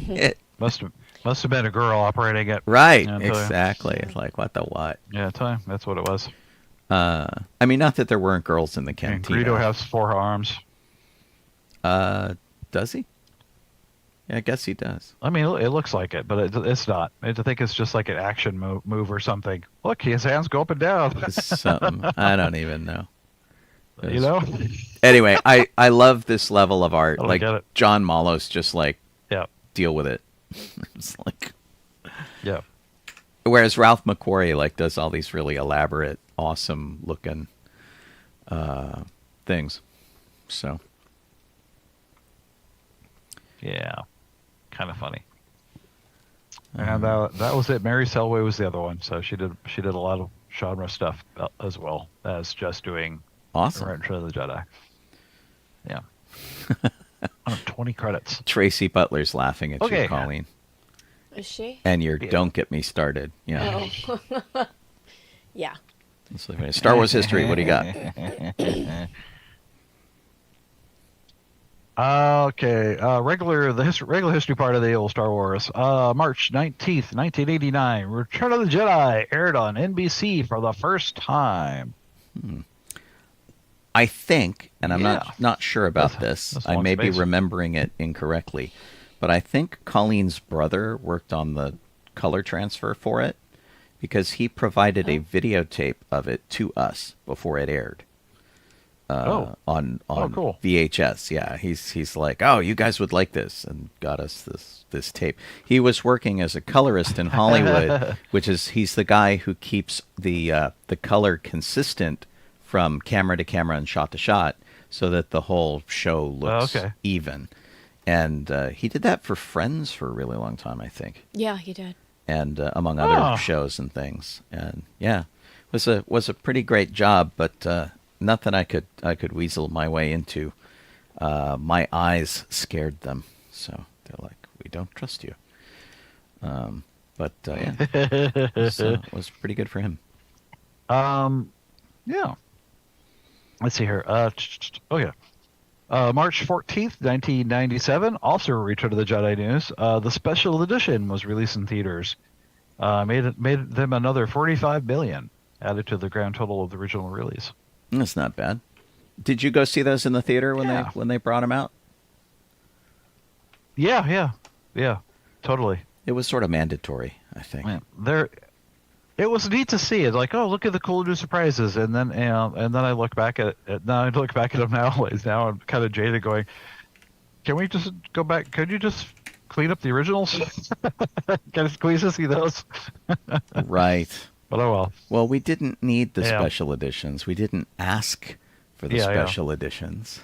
it. Must have been a girl operating it. Right, Yeah, I'll tell you. exactly. It's like, what the what? Yeah, I tell you, that's what it was. I mean, not that there weren't girls in the And cantina. Greedo has 4 arms. Does he? Yeah, I guess he does. I mean, it looks like it, but it's not. I think it's just like an action move or something. Look, his hands go up and down. It's something. I don't even know. You know? Anyway, I love this level of art. I don't Like get it. John Mallow's just like, Yeah. deal with it. It's like, Yeah. whereas Ralph McQuarrie like does all these really elaborate, awesome looking things. So Yeah. Kind of funny. And that was it. Mary Selway was the other one, so she did a lot of genre stuff as well as just doing awesome. Return of the Jedi. Yeah. 20 credits. Tracy Butler's laughing at Okay. you, Colleen. Is she? And your don't get me started. Yeah. Oh. Yeah. Let's look at it. Star Wars history. What do you got? Okay, regular history part of the old Star Wars. March 19th, 1989, Return of the Jedi aired on NBC for the first time. I think, and I'm Yeah. not sure about this. that's I long may be space. remembering it incorrectly, but I think Colleen's brother worked on the color transfer for it because he provided a videotape of it to us before it aired. On cool. VHS. Yeah, he's like, oh, you guys would like this, and got us this tape. He was working as a colorist in Hollywood, which is he's the guy who keeps the color consistent from camera to camera and shot to shot, so that the whole show looks even. And he did that for Friends for a really long time, I think. Yeah, he did. And among other shows and things. And yeah, was a pretty great job, but. Nothing I could weasel my way into. My eyes scared them, so they're like, "We don't trust you." But yeah, it was pretty good for him. Yeah. Let's see here. Oh yeah. March 14th, 1997, also a Return of the Jedi news. The special edition was released in theaters. Made them another 45 million added to the grand total of the original release. That's not bad. Did you go see those in the theater when they brought them out? Yeah, totally. It was sort of mandatory, I think. Yeah, it was neat to see it. Like, oh, look at the cool new surprises, and then I look back at it. Now I look back at them nowadays. Now I'm kind of jaded, going, can we just go back? Could you just clean up the originals? Can we just see those? Right. But oh well. Well, we didn't need the special editions. We didn't ask for the special editions.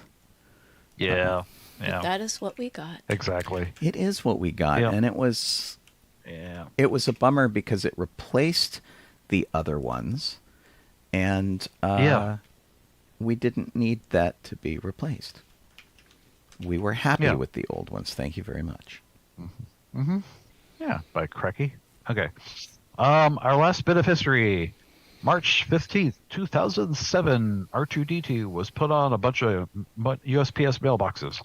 Yeah. But that is what we got. Exactly. It is what we got, and it was a bummer because it replaced the other ones, and we didn't need that to be replaced. We were happy with the old ones. Thank you very much. Mm-hmm. Yeah, by Cracky. Okay. Our last bit of history. March 15th, 2007, R2-D2 was put on a bunch of USPS mailboxes.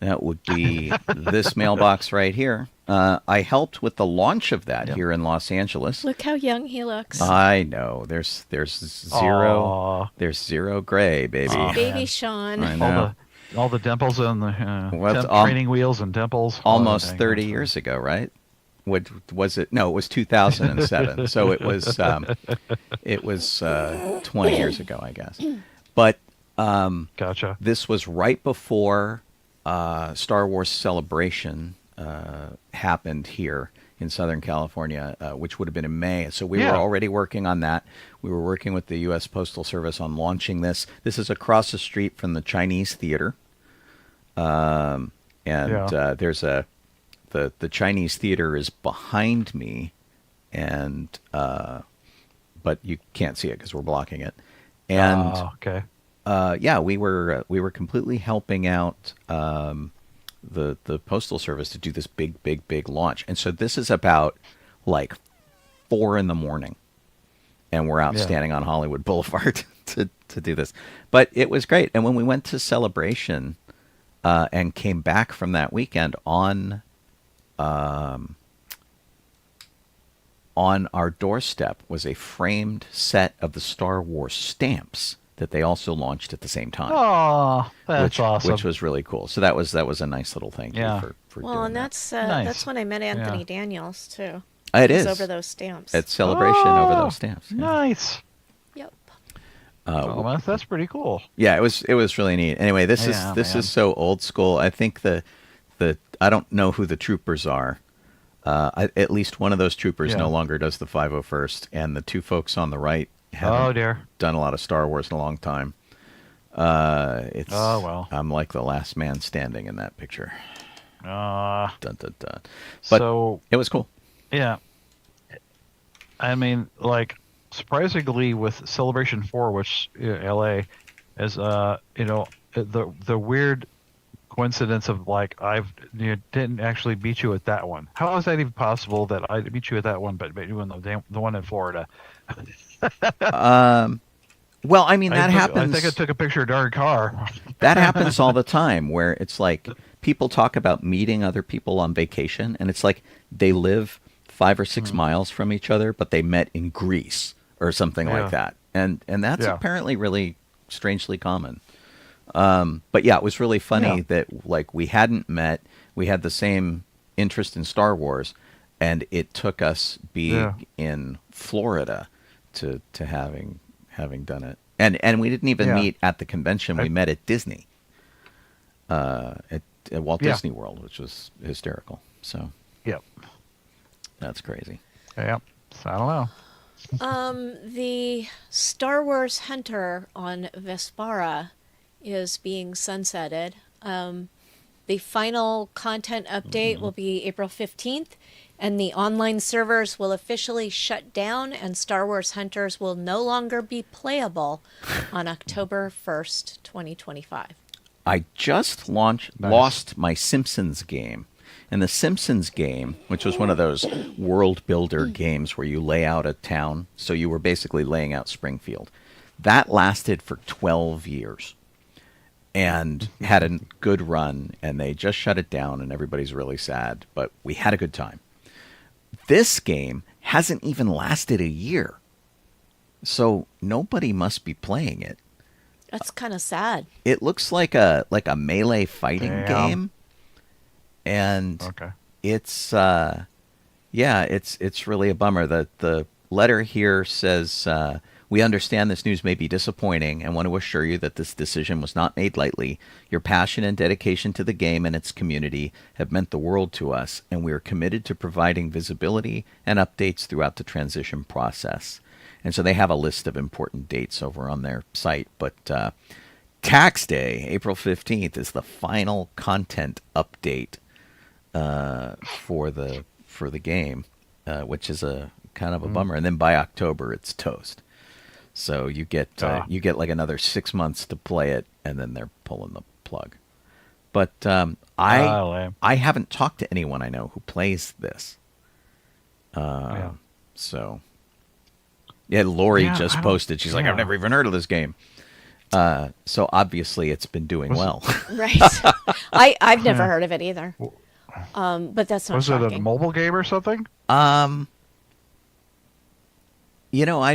That would be this mailbox right here. I helped with the launch of that here in Los Angeles. Look how young he looks. I know. There's zero. There's zero gray, baby. Baby Sean. I know. All the dimples and the training wheels and dimples. Almost 30 years ago, right? What was it? No, it was 2007. So it was 20 years ago, I guess. But gotcha. This was right before Star Wars Celebration happened here in Southern California, which would have been in May. So we were already working on that. We were working with the U.S. Postal Service on launching this. This is across the street from the Chinese Theater. There's the Chinese Theater is behind me, and but you can't see it because we're blocking it. And okay. We were completely helping out the Postal Service to do this big launch. And so this is about like 4 a.m, and we're out standing on Hollywood Boulevard to do this. But it was great. And when we went to Celebration and came back from that weekend on our doorstep was a framed set of the Star Wars stamps that they also launched at the same time. Oh, that's awesome. Which was really cool. So that was a nice little thank you for doing and that. That's when I met Anthony Daniels too. It is over those stamps. At Celebration over those stamps. Yeah. Nice. Yep. That's pretty cool. Yeah, it was really neat. Anyway, this is so old school. I think the I don't know who the troopers are. At least one of those troopers no longer does the 501st, and the two folks on the right haven't done a lot of Star Wars in a long time. I'm like the last man standing in that picture. Dun, dun, dun. But so it was cool. Yeah. I mean, like, surprisingly, with Celebration 4, which LA is, the weird coincidence of like didn't actually beat you at that one. How is that even possible that I beat you at that one, but you won the one in Florida? Well, I mean that happens. I think I took a picture of darn car. That happens all the time, where it's like people talk about meeting other people on vacation, and it's like they live 5 or 6 miles from each other, but they met in Greece or something like that, and that's apparently really strangely common. But yeah, it was really funny that like we hadn't met, we had the same interest in Star Wars, and it took us being in Florida to having done it. And we didn't even meet at the convention. We met at Disney, at Walt Disney World, which was hysterical. So that's crazy. Yeah, so I don't know. The Star Wars Hunter on Vespara is being sunsetted. The final content update will be April 15th, and the online servers will officially shut down, and Star Wars Hunters will no longer be playable on October 1st, 2025. I just lost my Simpsons game, And the Simpsons game, which was one of those world builder games where you lay out a town, so you were basically laying out Springfield, that lasted for 12 years and had a good run, and they just shut it down, and everybody's really sad, but we had a good time. This game hasn't even lasted a year, so nobody must be playing it. That's kind of sad. It looks like a melee fighting game, and Okay. it's it's really a bummer. The letter here says, we understand this news may be disappointing and want to assure you that this decision was not made lightly. Your passion and dedication to the game and its community have meant the world to us, and we are committed to providing visibility and updates throughout the transition process. And so they have a list of important dates over on their site. But Tax Day, April 15th, is the final content update for the game, which is a kind of a bummer. And then by October, it's toast. So you get like another 6 months to play it, and then they're pulling the plug. But I haven't talked to anyone I know who plays this. So yeah, Lori just posted. She's like, I've never even heard of this game. So obviously it's been doing well. Right. I've never heard of it either. But that's not shocking. Was it a mobile game or something? I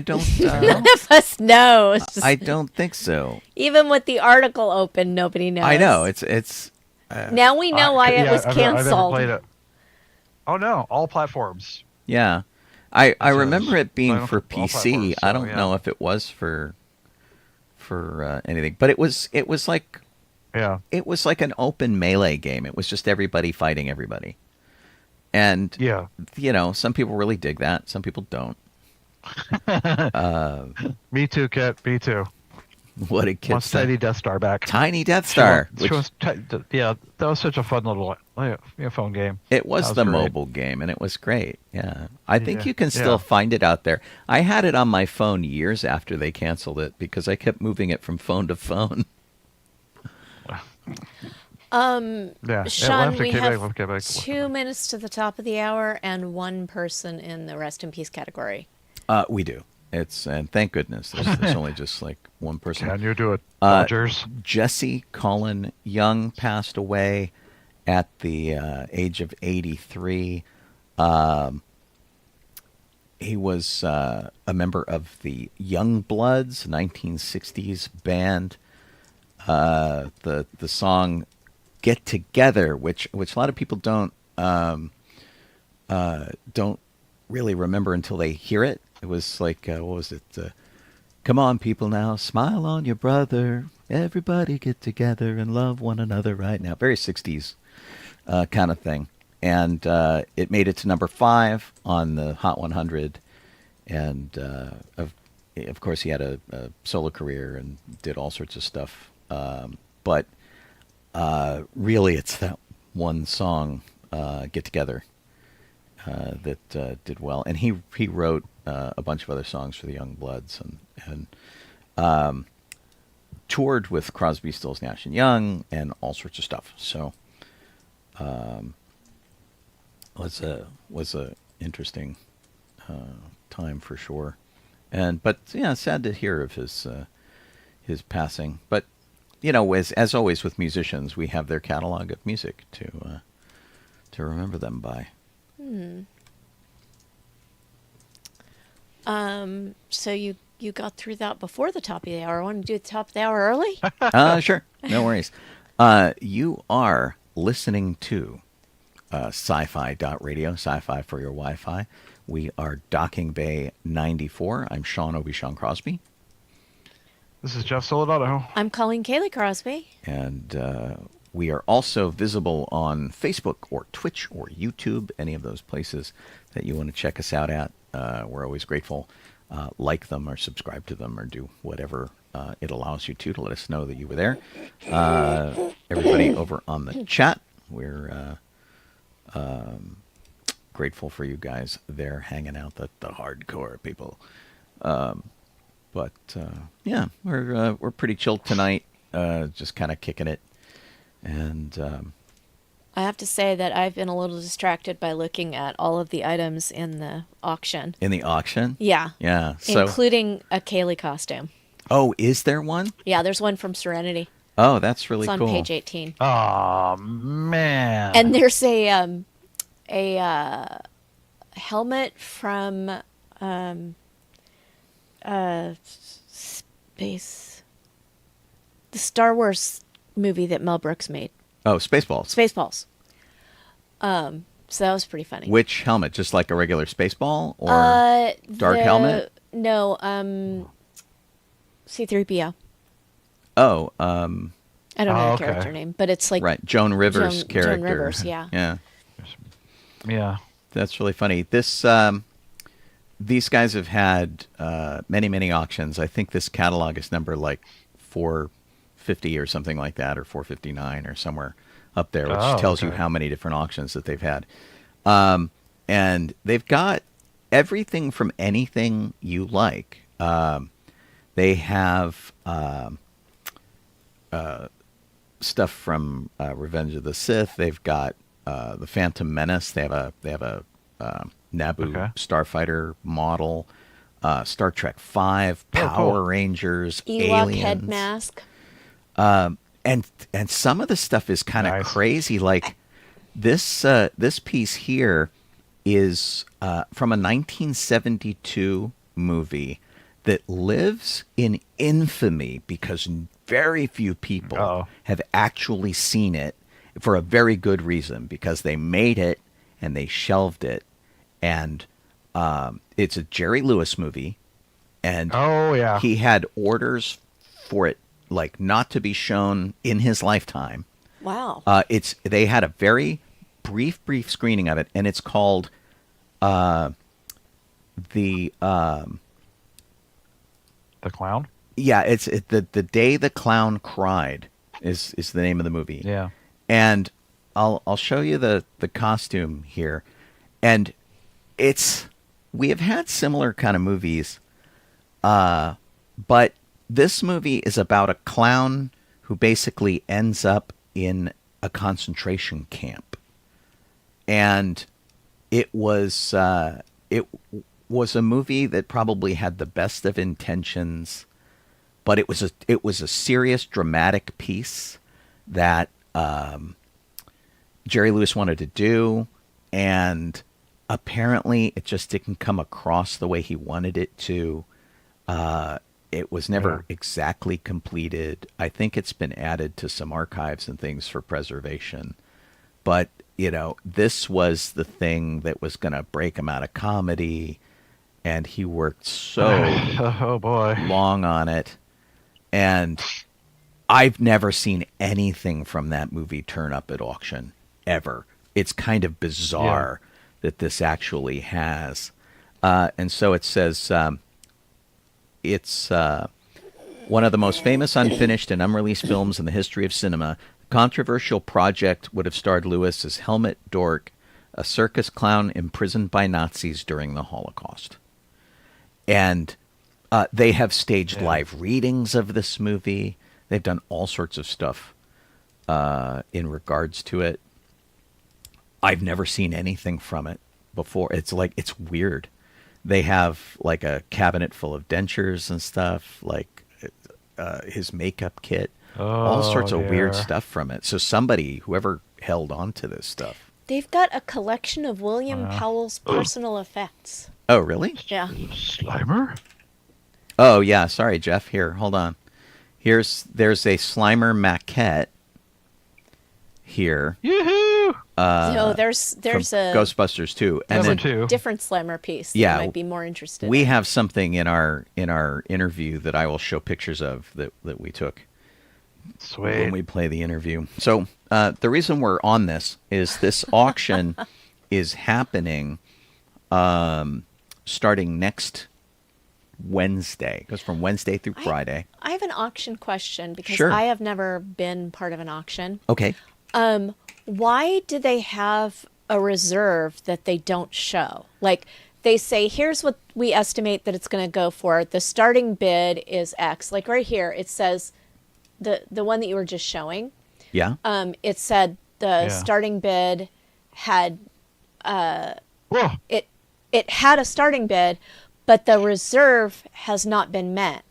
don't. None of us know. I don't think so. Even with the article open, nobody knows. I know it's. Now we know why it was I've never canceled. played it. Oh no, all platforms. Yeah, I remember it being Final for all PC. platforms, I so, don't yeah. know if it was for anything, but it was like it was like an open melee game. It was just everybody fighting everybody, and some people really dig that. Some people don't. Me too, Kit. Me too. What did Kit say? Tiny Death Star back. Tiny Death Star. That was such a fun little phone game. It was the great. mobile game, and it was great. Yeah, I think you can still find it out there. I had it on my phone years after they canceled it because I kept moving it from phone to phone. Sean, we have 2 minutes to the top of the hour and one person in the rest in peace category. We do. And thank goodness there's only just like one person. Can you do it, Dodgers? Jesse Colin Young passed away at the age of 83. He was a member of the Young Bloods, 1960s band. The song "Get Together," which a lot of people don't really remember until they hear it. It was like, what was it? Come on, people now, smile on your brother. Everybody get together and love one another right now. Very 60s kind of thing. And it made it to number 5 on the Hot 100. And, of course, he had a solo career and did all sorts of stuff. But really, it's that one song, Get Together, that did well. And he wrote a bunch of other songs for the Young Bloods and toured with Crosby, Stills, Nash and Young and all sorts of stuff. So was a interesting time for sure. But sad to hear of his passing. But as always with musicians, we have their catalog of music to remember them by. So you got through that before the top of the hour. Want to do the top of the hour early? Sure. No worries. You are listening to sci-fi.radio, sci-fi for your Wi-Fi. We are Docking Bay 94. I'm Sean Obi-Shawn Crosby. This is Jeff Soledado. I'm Colleen Kaylee Crosby. And we are also visible on Facebook or Twitch or YouTube, any of those places that you want to check us out at. We're always grateful. Like them or subscribe to them or do whatever it allows you to let us know that you were there. Everybody over on the chat, we're grateful for you guys there hanging out, the hardcore people. But we're pretty chilled tonight, just kind of kicking it. And I have to say that I've been a little distracted by looking at all of the items in the auction. In the auction? Yeah. Yeah. So, Including a Kaylee costume. oh, is there one? Yeah, there's one from Serenity. Oh, that's really It's on cool. page 18. Oh man. And there's a helmet from space, the Star Wars movie that Mel Brooks made, Oh, Spaceballs. Spaceballs. So that was pretty funny. Which helmet? Just like a regular Spaceball or dark helmet? No, C-3PO. Oh, I don't know Oh, the okay. character name, but it's like right. Joan Rivers' Joan character. Rivers, yeah. Yeah. Yeah. That's really funny. These guys have had many, many auctions. I think this catalog is number like 450 or something like that, or 459 or somewhere up there, which tells you okay. how many different auctions that they've had. And they've got everything from anything you like. They have stuff from Revenge of the Sith. They've got the Phantom Menace. They have a Naboo Okay. starfighter model. Star Trek V, Power cool. Rangers, Ewok Aliens. head mask. And some of the stuff is kind of Nice. crazy. Like this piece here is from a 1972 movie that lives in infamy because very few people Uh-oh. have actually seen it for a very good reason, because they made it and they shelved it. And it's a Jerry Lewis movie, and Oh yeah. he had orders for it like not to be shown in his lifetime. Wow. They had a very brief screening of it, and it's called The Clown. yeah, it's the Day the Clown Cried is the name of the movie. Yeah. And I'll show you the costume here, and we have had similar kind of movies, but this movie is about a clown who basically ends up in a concentration camp, and it was a movie that probably had the best of intentions, but it was a serious dramatic piece that Jerry Lewis wanted to do, and apparently it just didn't come across the way he wanted it to. It was never exactly completed. I think it's been added to some archives and things for preservation. But, this was the thing that was going to break him out of comedy, and he worked so Oh boy. long on it. And I've never seen anything from that movie turn up at auction, ever. It's kind of bizarre that this actually has. And so it says it's one of the most famous unfinished and unreleased films in the history of cinema. The controversial project would have starred Lewis as Helmut Dork, a circus clown imprisoned by Nazis during the Holocaust. And they have staged live readings of this movie. They've done all sorts of stuff in regards to it. I've never seen anything from it before. It's weird. They have like a cabinet full of dentures and stuff, like his makeup kit, all sorts of weird dear. stuff from it. So whoever held on to this stuff. They've got a collection of William Powell's personal effects. Oh, really? Yeah. Slimer? Oh, yeah. Sorry, Jeff. Here, hold on. There's a Slimer maquette here. Yoo-hoo! No, there's from a Ghostbusters 2. And Number then two. different Slimer piece that Yeah, you might be more interested we in. have something in our interview that I will show pictures of that we took Sweet. when we play the interview. So the reason we're on this is this auction is happening starting next Wednesday. It goes from Wednesday through Friday. I have an auction question because Sure. I have never been part of an auction. Okay. Why do they have a reserve that they don't show? Like they say, here's what we estimate that it's going to go for. The starting bid is X. Like right here, it says the one that you were just showing. Yeah. It said the starting bid had Whoa. it had a starting bid, but the reserve has not been met.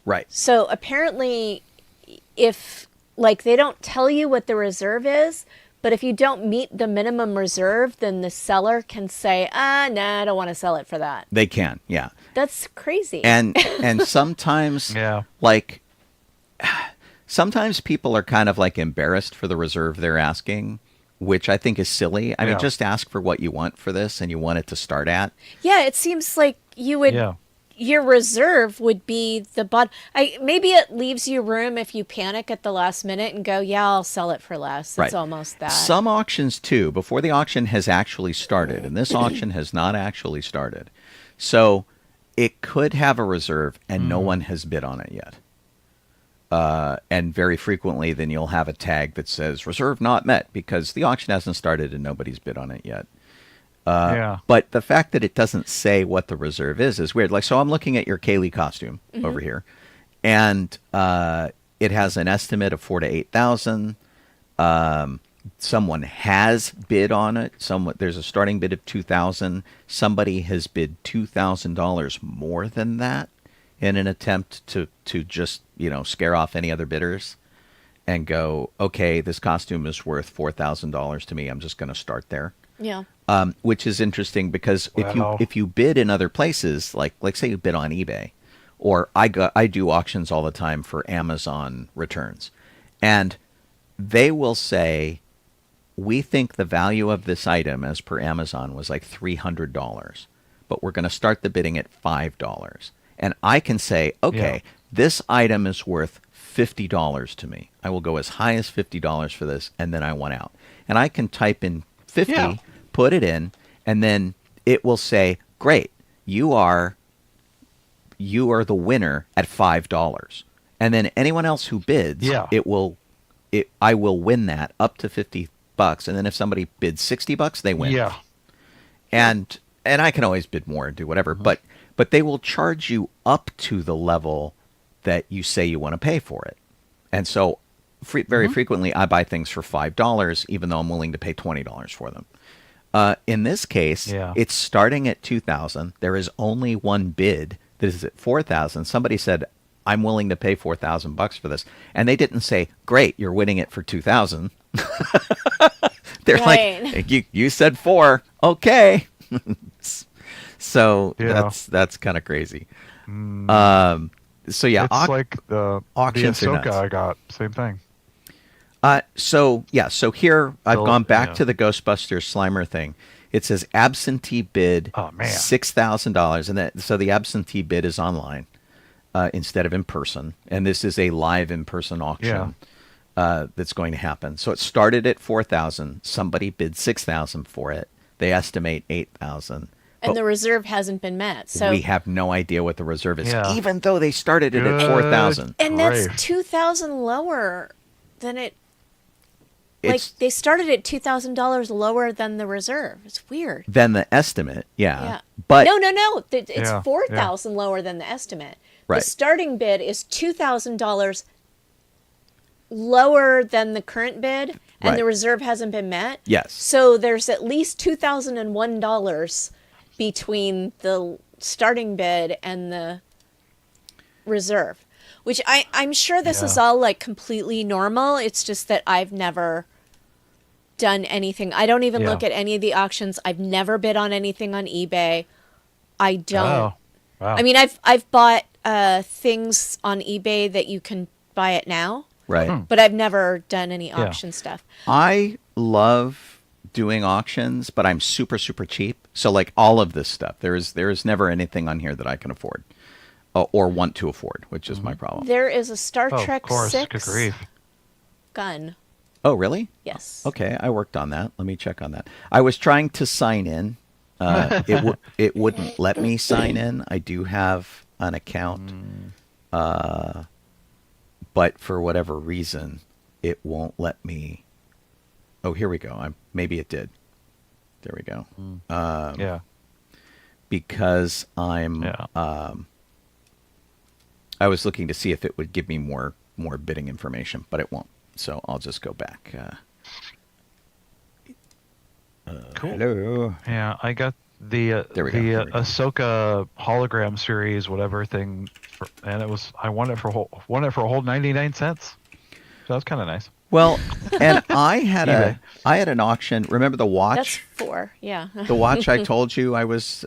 Right. So apparently, if like they don't tell you what the reserve is, but if you don't meet the minimum reserve, then the seller can say, nah, I don't want to sell it for that. They can, yeah. That's crazy. And sometimes, like, sometimes people are kind of like embarrassed for the reserve they're asking, which I think is silly. I mean, just ask for what you want for this and you want it to start at. Yeah, it seems like you would... Yeah. Your reserve would be the bottom. Maybe it leaves you room if you panic at the last minute and go, yeah, I'll sell it for less. It's almost that. Some auctions, too, before the auction has actually started, and this auction has not actually started. So it could have a reserve, and no one has bid on it yet. And very frequently, then you'll have a tag that says, reserve not met, because the auction hasn't started and nobody's bid on it yet. But the fact that it doesn't say what the reserve is weird. Like, so I'm looking at your Kaylee costume over here, and it has an estimate of $4,000 to $8,000. Someone has bid on it. There's a starting bid of $2,000. Somebody has bid $2,000 more than that in an attempt to just scare off any other bidders and go, okay, this costume is worth $4,000 to me. I'm just going to start there. Yeah. Which is interesting because if you bid in other places, like say you bid on eBay, or I do auctions all the time for Amazon returns, and they will say, we think the value of this item as per Amazon was like $300, but we're going to start the bidding at $5. And I can say, okay, this item is worth $50 to me. I will go as high as $50 for this, and then I want out. And I can type in 50, put it in, and then it will say, great, you are the winner at $5. And then anyone else who bids, I will win that up to $50. And then if somebody bids $60, they win. Yeah. And I can always bid more and do whatever, but they will charge you up to the level that you say you want to pay for it. And so very frequently I buy things for $5, even though I'm willing to pay $20 for them. In this case, it's starting at $2,000. There is only one bid that is at $4,000. Somebody said, I'm willing to pay $4,000 for this. And they didn't say, great, you're winning it for $2,000. They're like, you said 4. Okay. So that's kind of crazy. So yeah, it's like the auctions Ahsoka I got, same thing. So here I've gone back to the Ghostbusters Slimer thing. It says absentee bid $6,000, and so the absentee bid is online instead of in person, and this is a live in-person auction that's going to happen. So it started at $4,000. Somebody bid $6,000 for it. They estimate $8,000. And the reserve hasn't been met. So we have no idea what the reserve is, even though they started it at $4,000. And that's $2,000 lower than it. Like they started at $2,000 lower than the reserve. It's weird. Than the estimate, But no. It's $4,000 lower than the estimate. Right. The starting bid is $2,000 lower than the current bid, and the reserve hasn't been met. Yes. So there's at least $2,001 between the starting bid and the reserve, which I'm sure this is all like completely normal. It's just that I've never done anything. I don't even look at any of the auctions. I've never bid on anything on eBay. I don't. Oh, wow. I mean, I've bought things on eBay that you can buy it now. Right. But I've never done any auction stuff. I love doing auctions, but I'm super, super cheap. So like all of this stuff, there is never anything on here that I can afford or want to afford, which is my problem. There is a Star Trek of course. 6 Good grief. gun. Oh, really? Yes. Okay, I worked on that. Let me check on that. I was trying to sign in. It wouldn't let me sign in. I do have an account, but for whatever reason, it won't let me. Oh, here we go. Maybe it did. There we go. Because I was looking to see if it would give me more bidding information, but it won't. So I'll just go back. Cool. Hello. Yeah, I got the There we go, there we go. Ahsoka hologram series, whatever thing, and I won it for a whole 99 cents. So that's kind of nice. Well, and I had eBay. an auction. Remember the watch? That's 4. Yeah. The watch I told you I was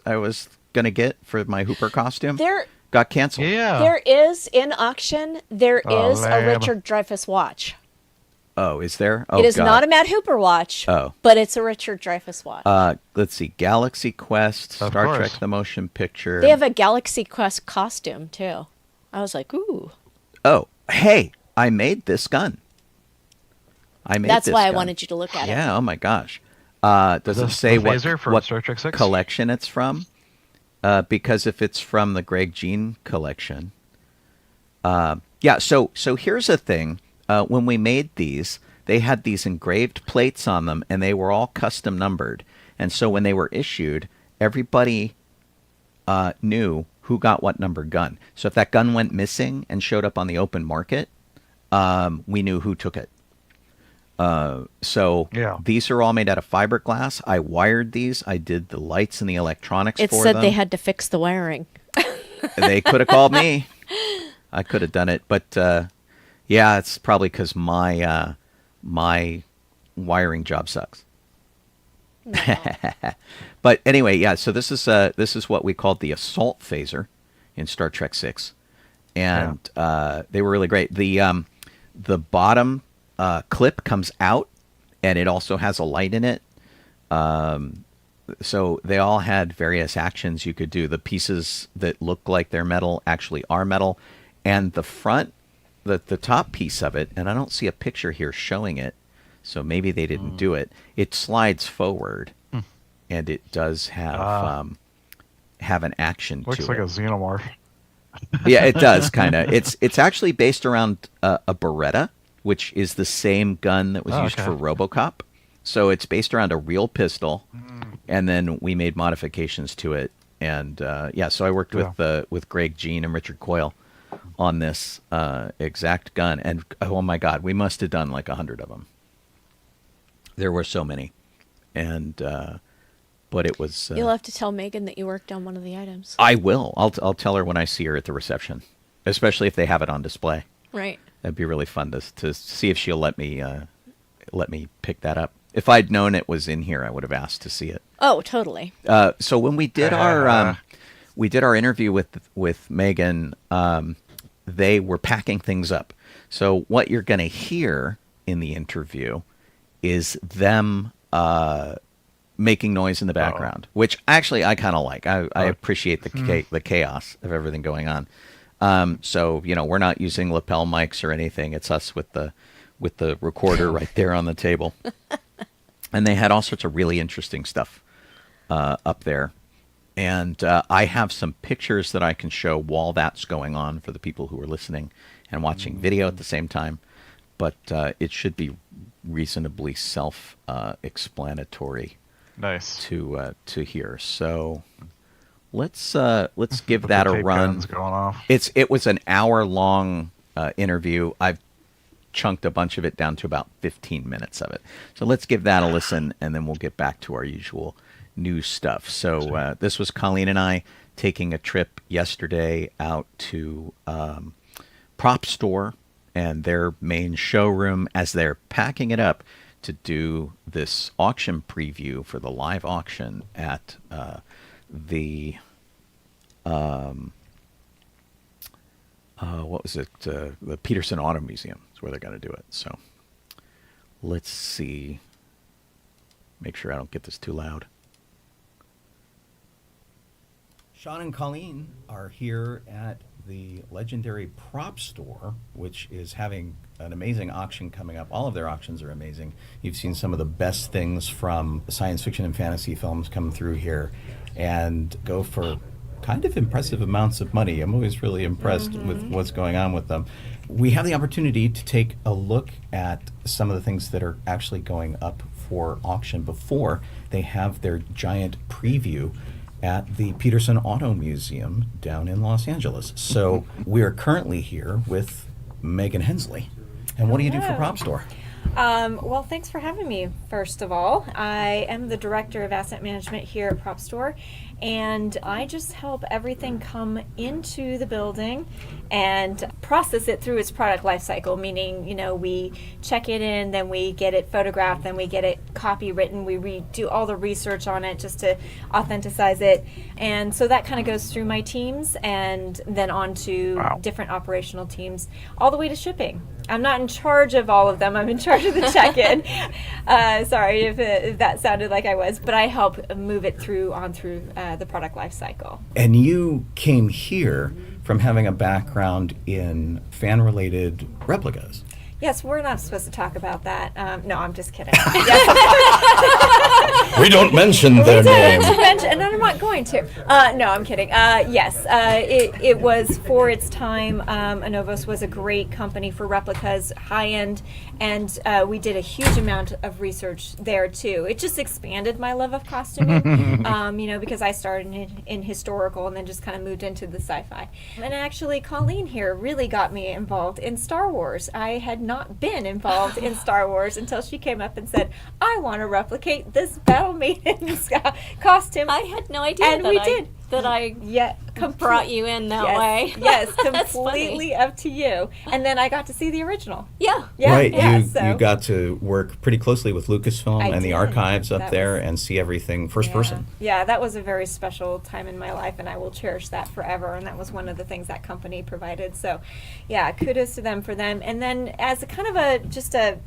gonna get for my Hooper costume There got canceled. Yeah. there is in auction. There Oh, is a lamb. Richard Dreyfuss watch. Oh, is there? Oh, It is God. not a Matt Hooper watch. Oh. But it's a Richard Dreyfuss watch. Let's see. Galaxy Quest, Of Star course. Trek: The Motion Picture. They have a Galaxy Quest costume too. I was like, ooh. Oh, hey! I made this gun. That's this why I gun. wanted you to look at it. Yeah. Oh my gosh. Does it say the phaser from what Star Trek 6? collection it's from? Because if it's from the Greg Jean collection, yeah. So here's the thing. When we made these, they had these engraved plates on them, and they were all custom numbered. And so when they were issued, everybody knew who got what number gun. So if that gun went missing and showed up on the open market, we knew who took it. So Yeah. these are all made out of fiberglass. I wired these. I did the lights and the electronics It for said them. they had to fix the wiring. They could have called me. I could have done it, but yeah, it's probably because my my wiring job sucks. But anyway, yeah. So this is what we called the assault phaser in Star Trek 6, and they were really great. The bottom clip comes out, and it also has a light in it. So they all had various actions you could do. The pieces that look like they're metal actually are metal, and the front, the top piece of it, and I don't see a picture here showing it, so maybe they didn't do it. It slides forward, and it does have an action Looks to like it. a xenomorph. Yeah, it does kind of. It's actually based around a Beretta, which is the same gun that was used okay. for RoboCop. So it's based around a real pistol, and then we made modifications to it. And yeah, so I worked with Greg Jean and Richard Coyle on this exact gun. And oh my God, we must have done like 100 of them. There were so many, and but it was. You'll have to tell Megan that you worked on one of the items. I will. I'll tell her when I see her at the reception, especially if they have it on display. Right. That'd be really fun to see if she'll let me pick that up. If I'd known it was in here, I would have asked to see it. Oh, totally. So when we did our interview with Megan, they were packing things up. So what you're going to hear in the interview is them making noise in the background, which actually I kind of like. I appreciate the chaos of everything going on. So we're not using lapel mics or anything. It's us with the recorder right there on the table. And they had all sorts of really interesting stuff up there. And I have some pictures that I can show while that's going on for the people who are listening and watching video at the same time. But it should be reasonably self-explanatory. Nice. To hear. So let's give that a tape run. gun's going off. It was an hour-long interview. I've chunked a bunch of it down to about 15 minutes of it. So let's give that a listen, and then we'll get back to our usual news stuff. So this was Colleen and I taking a trip yesterday out to Propstore and their main showroom as they're packing it up to do this auction preview for the live auction at the what was it? The Peterson Auto Museum is where they're going to do it. So let's see. Make sure I don't get this too loud. Sean and Colleen are here at the legendary Propstore, which is having an amazing auction coming up. All of their auctions are amazing. You've seen some of the best things from science fiction and fantasy films come through here and go for kind of impressive amounts of money. I'm always really impressed with what's going on with them. We have the opportunity to take a look at some of the things that are actually going up for auction before they have their giant preview at the Peterson Auto Museum down in Los Angeles. So we are currently here with Maegen Hensley. And what do you do for Propstore? Well, thanks for having me, first of all. I am the Director of Asset Management here at Propstore, and I just help everything come into the building and process it through its product life cycle, meaning, we check it in, then we get it photographed, then we get it copywritten, we do all the research on it just to authenticize it. And so that kind of goes through my teams and then on to different operational teams, all the way to shipping. I'm not in charge of all of them. I'm in charge of the check-in. Sorry if that sounded like I was, but I help move it through the product life cycle. And you came here from having a background in fan-related replicas. Yes, we're not supposed to talk about that. No, I'm just kidding. We don't mention their name. And I'm not going to. No, I'm kidding. Yes, it was for its time. Anovos was a great company for replicas, high-end, and we did a huge amount of research there, too. It just expanded my love of costuming, because I started in historical and then just kind of moved into the sci-fi. And actually, Colleen here really got me involved in Star Wars. I had not been involved in Star Wars until she came up and said, I want to replicate this Battle Maiden's costume. I had no idea and that we I did. That I Brought brought you in that way. Yes, That's completely up to you. And then I got to see the original. Yeah. Right, So. you got to work pretty closely with Lucasfilm I and the did. archives up That there was- and see everything first person. Yeah, that was a very special time in my life, and I will cherish that forever. And that was one of the things that company provided. So, yeah, kudos to them for them. And then as a kind of a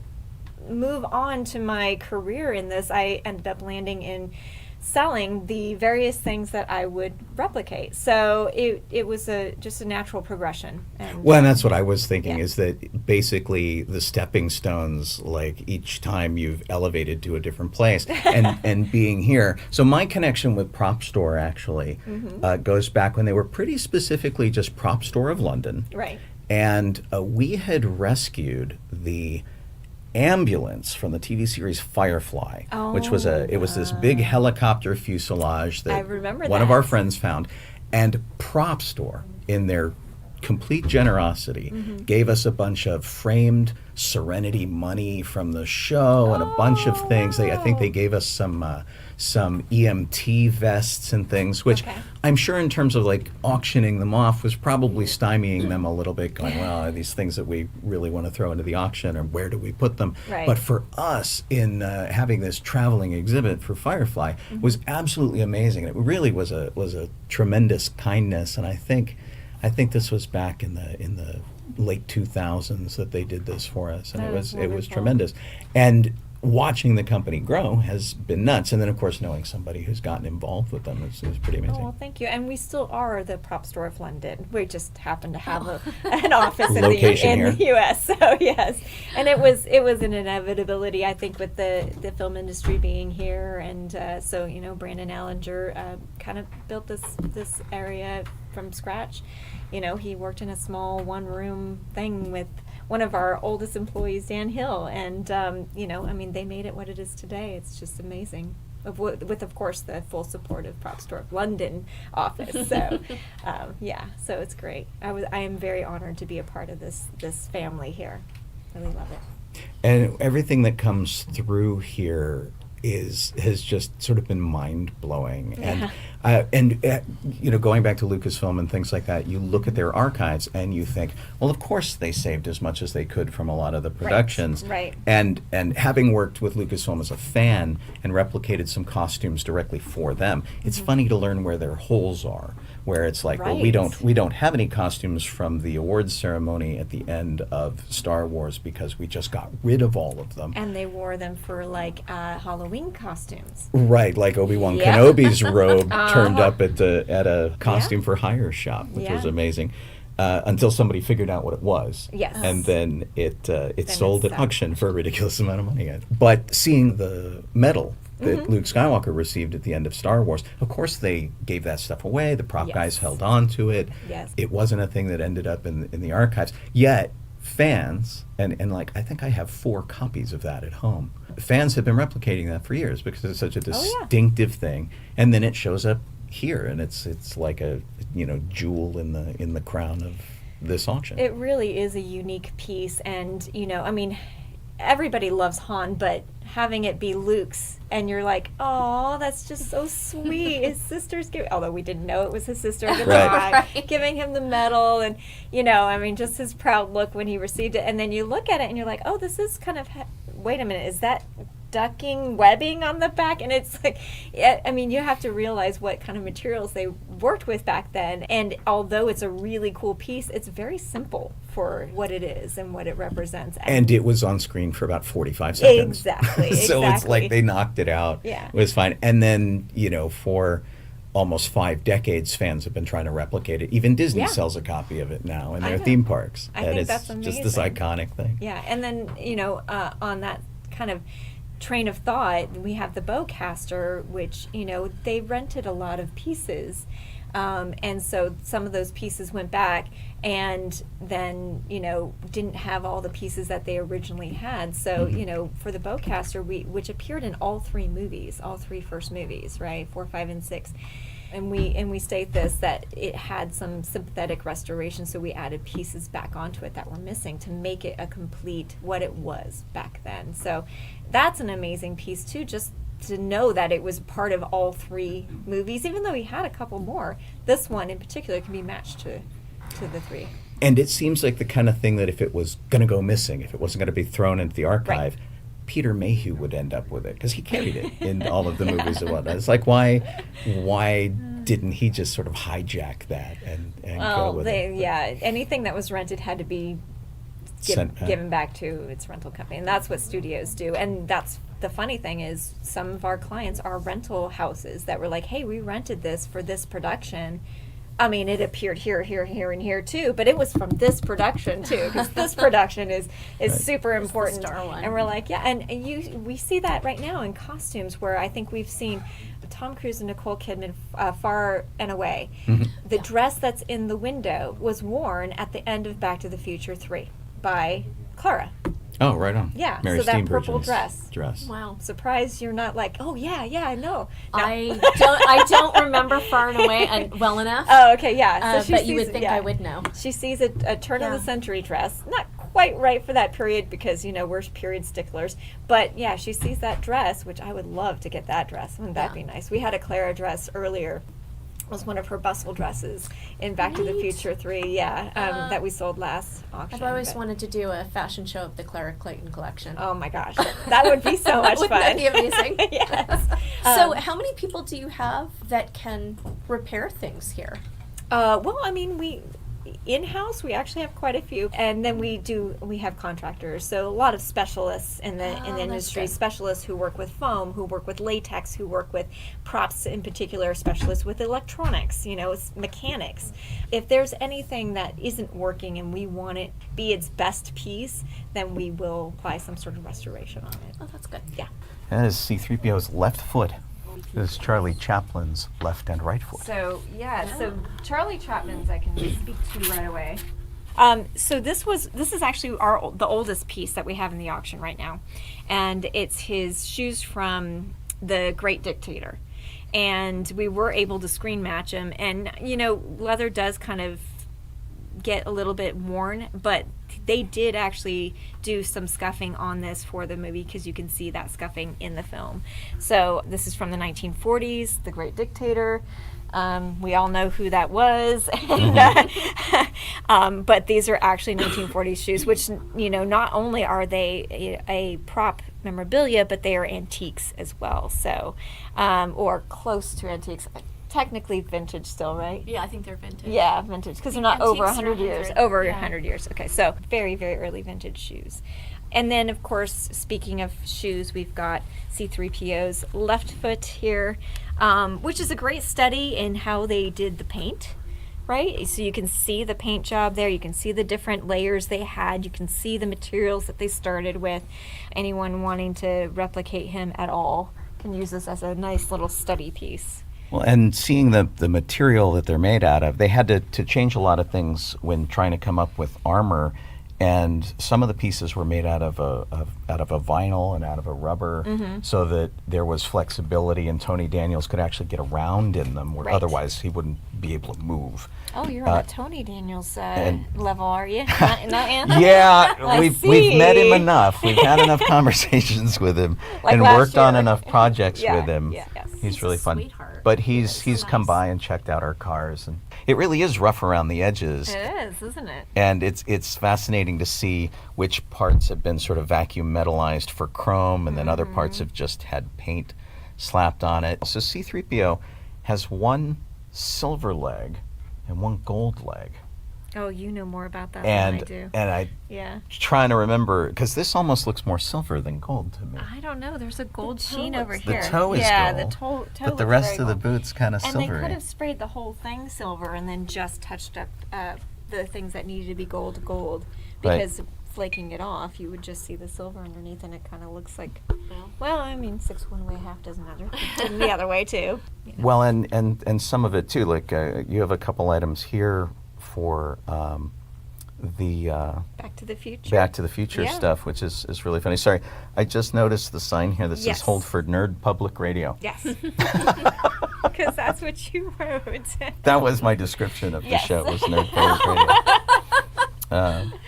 move on to my career in this, I ended up landing in selling the various things that I would replicate. So it was just a natural progression. And, Well, and that's what I was thinking, yeah. is that basically the stepping stones, like each time you've elevated to a different place and being here. So my connection with Propstore actually goes back when they were pretty specifically just Propstore of London. Right. And we had rescued the ambulance from the TV series Firefly, which was it was this big helicopter fuselage that I remember one of that. our friends found, and Propstore, in their complete generosity, gave us a bunch of framed Serenity money from the show and a bunch of things. I think they gave us some EMT vests and things, which Okay. I'm sure in terms of like auctioning them off was probably stymieing them a little bit, going, well, are these things that we really want to throw into the auction, or where do we put them? Right. But for us, in having this traveling exhibit for Firefly, was absolutely amazing. It really was a tremendous kindness, and I think this was back in the late 2000s that they did this for us, and That it is was wonderful. tremendous. And watching the company grow has been nuts, and then of course knowing somebody who's gotten involved with them is pretty amazing. Oh, well, thank you. And we still are the Propstore of London. We just happen to have an office in Location the here. U.S. So yes, and it was an inevitability, I think, with the film industry being here, and so Brandon Allinger kind of built this area from scratch. He worked in a small one-room thing with one of our oldest employees, Dan Hill, and they made it what it is today. It's just amazing. With of course the full support of Propstore of London office. So so it's great. I am very honored to be a part of this family here. Really love it. And everything that comes through here has just sort of been mind-blowing. Yeah. And going back to Lucasfilm and things like that, you look at their archives and you think, well, of course they saved as much as they could from a lot of the productions. Right. And having worked with Lucasfilm as a fan and replicated some costumes directly for them, it's funny to learn where their holes are, where it's like, well, we Right. don't have any costumes from the awards ceremony at the end of Star Wars because we just got rid of all of them. And they wore them for Halloween costumes. Right, like Obi-Wan Yeah. Kenobi's robe turned up at a costume for hire shop, which was Yeah. amazing. Until somebody figured out what it was. Yes. And then it it sold at sucked. auction for a ridiculous amount of money. But seeing the medal that Luke Skywalker received at the end of Star Wars, of course they gave that stuff away. The prop Yes. guys held on to it. Yes. It wasn't a thing that ended up in the archives. Yet fans, and I think I have 4 copies of that at home. Fans have been replicating that for years because it's such a Oh, yeah. distinctive thing. And then it shows up here, and it's like a jewel in the crown of this auction. It really is a unique piece, and everybody loves Han, but having it be Luke's, and you're like, oh, that's just so sweet. His sister's giving, although we didn't know it was his sister at the time, giving him the medal, and I mean, just his proud look when he received it. And then you look at it and you're like, oh, this is kind of, wait a minute, is that ducking webbing on the back? And it's like, I mean, you have to realize what kind of materials they worked with back then. And although it's a really cool piece, it's very simple for what it is and what it represents. And it was on screen for about 45 seconds. Exactly. So it's like they knocked it out. Yeah. It was fine. And then, for almost 5 decades, fans have been trying to replicate it. Even Disney sells a copy of it now in their theme parks. I think that's amazing. Just this iconic thing. Yeah. And then, on that kind of train of thought, we have the bowcaster, which they rented a lot of pieces, and so some of those pieces went back, and then didn't have all the pieces that they originally had. So for the bowcaster, which appeared in all 3 movies, all 3 first movies, right, 4, 5, and 6. And we state this, that it had some sympathetic restoration, so we added pieces back onto it that were missing to make it a complete what it was back then. So that's an amazing piece too, just to know that it was part of all 3 movies, even though we had a couple more. This one in particular can be matched to the 3. And it seems like the kind of thing that if it was going to go missing, if it wasn't going to be thrown into the archive, Peter Mayhew would end up with it, because he carried it in all of the movies and whatnot. It's like, why didn't he just sort of hijack that and go with it? Yeah, anything that was rented had to be given back to its rental company, and that's what studios do. And that's the funny thing is, some of our clients are rental houses that were like, hey, we rented this for this production. I mean, it appeared here, and here too, but it was from this production too, because this production is super important. The star one. And we're like, yeah, and we see that right now in costumes, where I think we've seen Tom Cruise and Nicole Kidman, Far and Away. Mm-hmm. The dress that's in the window was worn at the end of Back to the Future 3 by Clara. Oh, right on. Yeah, Mary so that purple Steenburgen's dress. Wow. Surprised you're not like, oh yeah, I know. No. I don't remember Far and Away well enough. Oh, okay, yeah. So but you would think I would know. She sees a turn of the century dress, not quite right for that period, because we're period sticklers. But yeah, she sees that dress, which I would love to get that dress. Wouldn't that be nice? We had a Clara dress earlier. Was one of her bustle dresses in Back to the Future 3, that we sold last auction. I've always wanted to do a fashion show of the Clara Clayton collection. Oh my gosh, that would be so much fun. Wouldn't that be amazing? Yes. So how many people do you have that can repair things here? Well, I mean, in-house, we actually have quite a few, and then we have contractors, so a lot of specialists in the industry, specialists who work with foam, who work with latex, who work with props in particular, specialists with electronics, mechanics. If there's anything that isn't working and we want it be its best piece, then we will apply some sort of restoration on it. Oh, that's good. Yeah. That is C-3PO's left foot. This is Charlie Chaplin's left and right foot. So Charlie Chapman's I can speak to right away. So this is actually the oldest piece that we have in the auction right now, and it's his shoes from The Great Dictator, and we were able to screen match him, and leather does kind of get a little bit worn, but they did actually do some scuffing on this for the movie, because you can see that scuffing in the film. So this is from the 1940s, The Great Dictator. We all know who that was, and, but these are actually 1940s shoes, which not only are they a prop memorabilia, but they are antiques as well. So, or close to antiques. Technically vintage still, right? Yeah, I think they're vintage. Yeah, vintage, because they're not over 100 years. Over 100 years. Okay, so very, very early vintage shoes. And then, of course, speaking of shoes, we've got C-3PO's left foot here, which is a great study in how they did the paint, right? So you can see the paint job there. You can see the different layers they had. You can see the materials that they started with. Anyone wanting to replicate him at all can use this as a nice little study piece. Well, and seeing the material that they're made out of, they had to change a lot of things when trying to come up with armor. and some of the pieces were made out of a vinyl and out of a rubber, so that there was flexibility, and Tony Daniels could actually get around in them, where Right. otherwise he wouldn't be able to move. Oh, you're on a Tony Daniels level, are you? Not Anna? Yeah, I we've met him see. enough. We've had enough conversations with him Like and last worked on year. enough projects Yeah, with him. yeah, yes. He's really a fun. sweetheart. But he's come by and checked out our cars, and it really is rough around the edges. It is, isn't it? And it's fascinating to see which parts have been sort of vacuum metallized for chrome, and then other parts have just had paint slapped on it. So C-3PO has one silver leg and one gold leg. Oh, you know more about that And than I do. and I Yeah. trying to remember, because this almost looks more silver than gold to me. I don't know. There's a gold sheen toe over looks- here. The toe is yeah, gold, the toe but the looks rest very of the gold. boot's kind of And they silvery. could have sprayed the whole thing silver and then just touched up the things that needed to be gold to gold. Right. Because flaking it off, you would just see the silver underneath, and it kind of looks like, well, I mean, 6 one way, half dozen other. The other way too. You know. Well, and some of it too. Like you have a couple items here for the Back to the Future. Back to the Future Yeah. stuff, which is really funny. Sorry, I just noticed the sign here that says Yes. "Hold for Nerd Public Radio." Yes. Because that's what you wrote. That was my description of the Yes. show. Was Nerd Public Radio.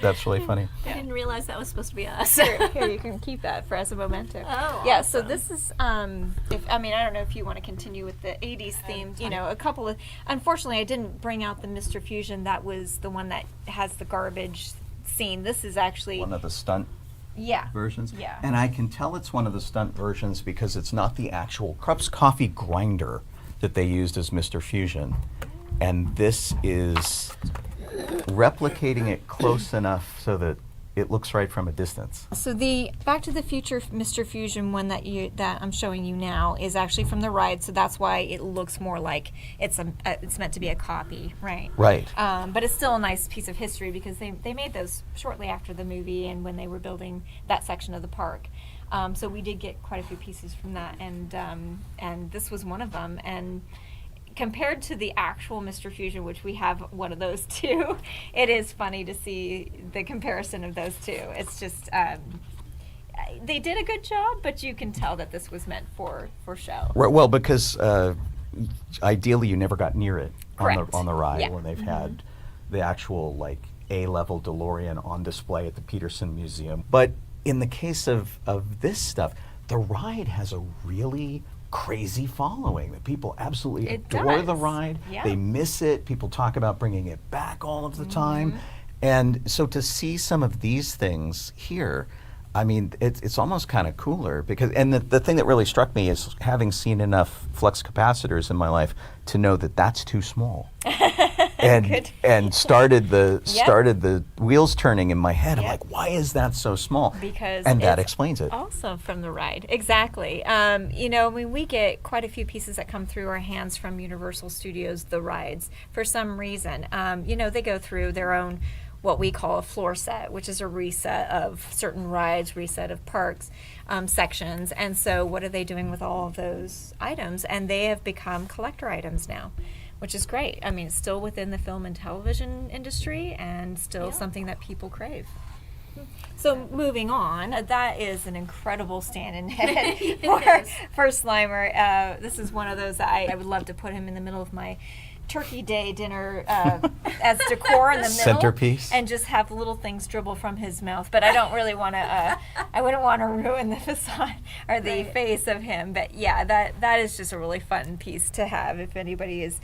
That's really funny. I didn't realize that was supposed to be us. Here, you can keep that for as a memento. Oh, yeah. So awesome. this is, if I mean, I don't know if you want to continue with the '80s themes. You know, a couple of. Unfortunately, I didn't bring out the Mr. Fusion. That was the one that has the garbage scene. This is actually. One of the stunt Yeah. versions. Yeah. And I can tell it's one of the stunt versions because it's not the actual Krupp's coffee grinder that they used as Mr. Fusion. And this is replicating it close enough so that it looks right from a distance. So the Back to the Future Mr. Fusion one that I'm showing you now is actually from the ride, so that's why it looks more like it's meant to be a copy, right? Right. But it's still a nice piece of history because they made those shortly after the movie and when they were building that section of the park. So we did get quite a few pieces from that, and this was one of them. And compared to the actual Mr. Fusion, which we have one of those too, it is funny to see the comparison of those two. It's just they did a good job, but you can tell that this was meant for show. Right, well, because ideally you never got near it Correct. on the ride Yeah. when they've had the actual like A-level DeLorean on display at the Peterson Museum. But in the case of this stuff, the ride has a really crazy following. That people absolutely It adore the does. ride. Yeah. They miss it. People talk about bringing it back all of the time. And so to see some of these things here, I mean, it's almost kind of cooler because, and the thing that really struck me is having seen enough flux capacitors in my life to know that that's too small. Good. and started the Yep. started the wheels turning in my head. I'm Yep. like, why is that so small? Because and that it's explains it. Also from the ride, exactly. You know, I mean, we get quite a few pieces that come through our hands from Universal Studios, the rides, for some reason. You know, they go through their own what we call a floor set, which is a reset of certain rides, reset of parks sections. And so what are they doing with all of those items? And they have become collector items now, which is great. I mean, it's still within the film and television industry and still something that people crave. So moving on, that is an incredible stand-in head for Slimer. This is one of those that I would love to put him in the middle of my Turkey Day dinner as decor in the middle. Centerpiece. And just have little things dribble from his mouth. But I don't really want to, I wouldn't want to ruin the facade or the face of him. But yeah, that is just a really fun piece to have if anybody is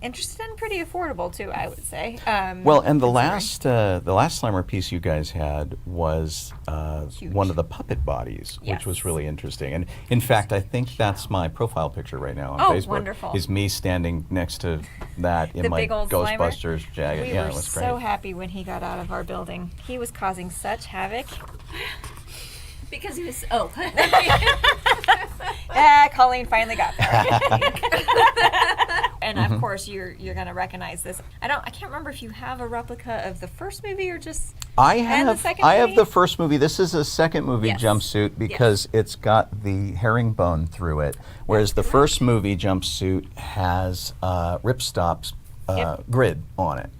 interested and pretty affordable too, I would say. Well, and the considering- last Slimer piece you guys had was Huge. one of the puppet bodies, which was Yes. really interesting. And in fact, I think that's my profile picture right now on Oh, Facebook. wonderful. Is me standing next to that in The my big old Slimer? Ghostbusters jacket. We Yeah, were it was so great. happy when he got out of our building. He was causing such havoc. Because he was Colleen finally got there. And of course, you're gonna recognize this. I can't remember if you have a replica of the first movie or just. I and the have second have movie? the first movie. This is a second movie Yes. jumpsuit because it's got the herringbone through it, whereas the first movie jumpsuit has ripstop's Yep. grid on it.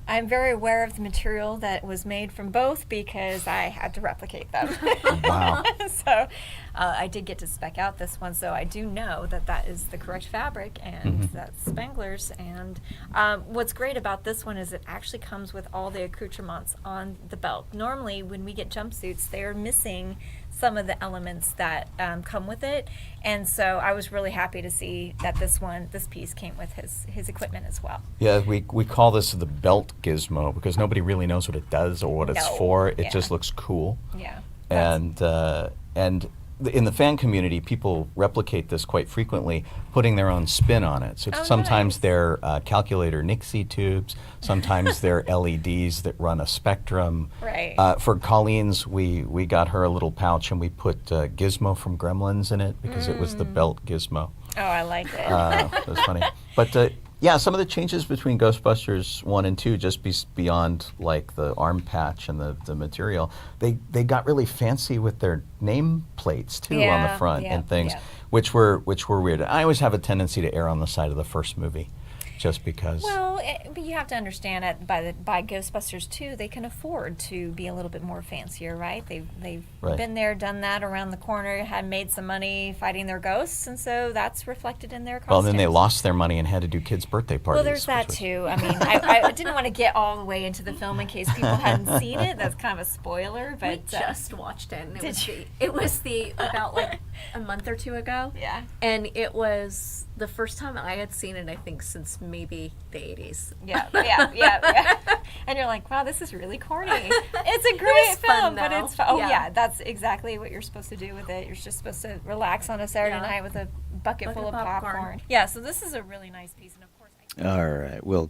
I'm very aware of the material that was made from both because I had to replicate them. Wow. So I did get to spec out this one, so I do know that that is the correct fabric and that's Spangler's. And what's great about this one is it actually comes with all the accoutrements on the belt. Normally, when we get jumpsuits, they are missing some of the elements that come with it, and so I was really happy to see that this piece came with his equipment as well. Yeah, we call this the belt gizmo because nobody really knows what it does or what it's No. for. It Yeah. just looks cool. Yeah. And in the fan community, people replicate this quite frequently, putting their own spin on it. So Oh, sometimes nice. they're calculator Nixie tubes, sometimes they're LEDs that run a spectrum. Right. For Colleen's, we got her a little pouch and we put Gizmo from Gremlins in it because it was the belt Gizmo. Oh, I like it. It was funny. But yeah, some of the changes between Ghostbusters 1 and 2, just beyond like the arm patch and the material, they got really fancy with their name plates too on the Yeah, front yeah, and things, yeah. which were weird. I always have a tendency to err on the side of the first movie, just because. Well, but you have to understand that by Ghostbusters 2, they can afford to be a little bit more fancier, right? They've Right. been there, done that around the corner, had made some money fighting their ghosts, and so that's reflected in their costumes. Well, then they lost their money and had to do kids' birthday parties. Well, there's that which was- too. I mean, I didn't want to get all the way into the film in case people hadn't seen it. That's kind of a spoiler, but We just watched it. And Did it was the about like a month or two ago. yeah. And it was the first time I had seen it, I think, since maybe the 80s. Yeah. And you're like, wow, this is really corny. It's a great was fun, film, but though. it's fun. Oh, Yeah. yeah, that's exactly what you're supposed to do with it. You're just supposed to relax on a Saturday Yeah. night with a bucket full of popcorn. Yeah, so this is a really nice piece. And of course, All right. We'll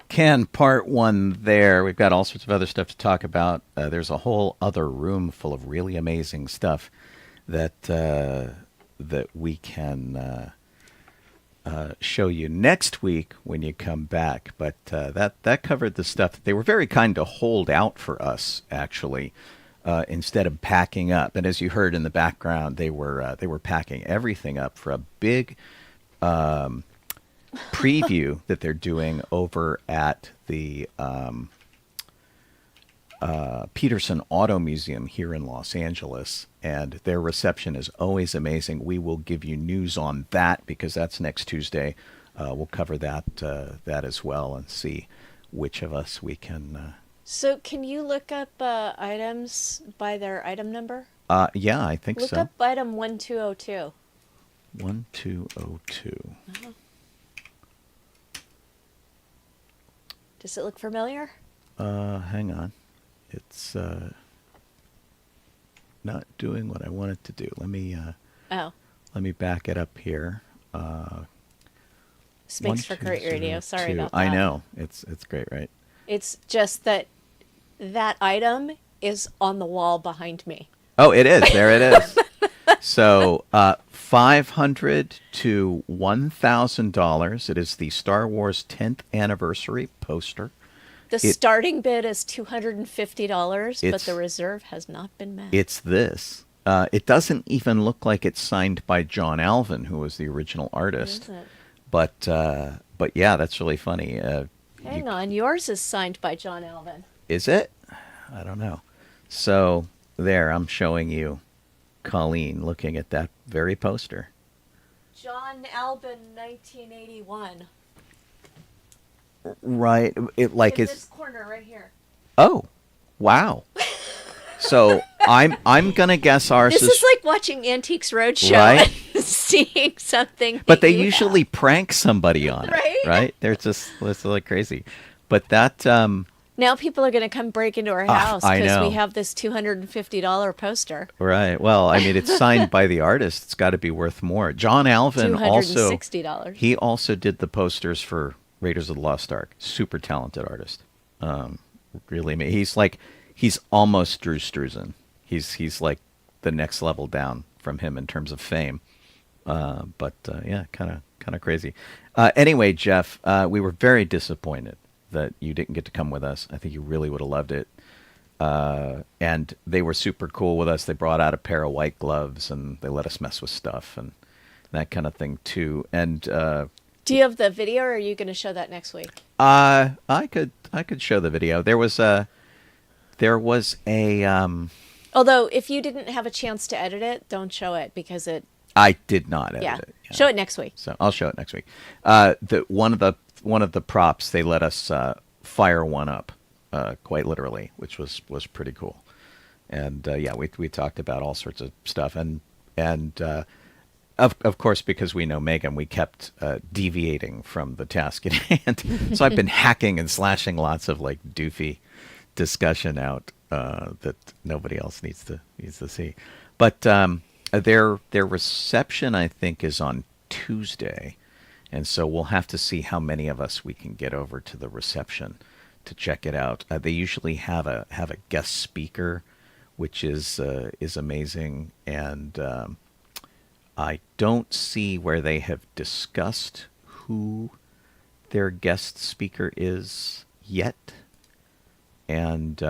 can part one there. We've got all sorts of other stuff to talk about. There's a whole other room full of really amazing stuff that that we can show you next week when you come back. But that covered the stuff. They were very kind to hold out for us, actually, instead of packing up. And as you heard in the background, they were packing everything up for a big preview that they're doing over at the Peterson Auto Museum here in Los Angeles, and their reception is always amazing. We will give you news on that because that's next Tuesday. We'll cover that as well and see which of us we can. So can you look up items by their item number? Yeah, I think Look so. up item 1202. 1202. Does it look familiar? Hang on. It's not doing what I want it to do. Let me back it up here. Speaks for great radio. Sorry 1202. about that. I know. It's great, right? It's just that item is on the wall behind me. Oh, it is. There it is. So, $500 to $1,000. It is the Star Wars 10th anniversary poster. The starting bid is $250, but It's- the reserve has not been met. It's this. It doesn't even look like it's signed by John Alvin, who was the original artist. Is it? But yeah, that's really funny. Hang on, yours is signed by John Alvin. Is it? I don't know. So there, I'm showing you Colleen looking at that very poster. John Alvin, 1981. Right. It like In it's. this corner right here. Oh, wow. So I'm gonna guess ours This is like watching Antiques Roadshow Right? and seeing something. But they that you usually have. prank somebody on it, Right? right? They're just it's like crazy. But that Now people are going to come break into our house I because know. we have this $250 poster. right. Well, I mean, it's signed by the artist. It's got to be worth more. John Alvin also $260. he also did the posters for Raiders of the Lost Ark. Super talented artist. Really, he's almost Drew Struzan. He's like the next level down from him in terms of fame. But yeah, kind of crazy. Anyway, Jeff, we were very disappointed that you didn't get to come with us. I think you really would have loved it. And they were super cool with us. They brought out a pair of white gloves and they let us mess with stuff and that kind of thing too. And Do you have the video, or are you going to show that next week? I could show the video. There was a Although, if you didn't have a chance to edit it, don't show it because it. I did not edit Yeah. it. Yeah. Show it next week. So I'll show it next week. One of the props, they let us fire one up, quite literally, which was pretty cool. And yeah, we talked about all sorts of stuff, and of course, because we know Maegen, we kept deviating from the task at hand. So I've been hacking and slashing lots of like doofy discussion out that nobody else needs to see. But their reception, I think, is on Tuesday, and so we'll have to see how many of us we can get over to the reception to check it out. They usually have a guest speaker, which is amazing, and I don't see where they have discussed who their guest speaker is yet, and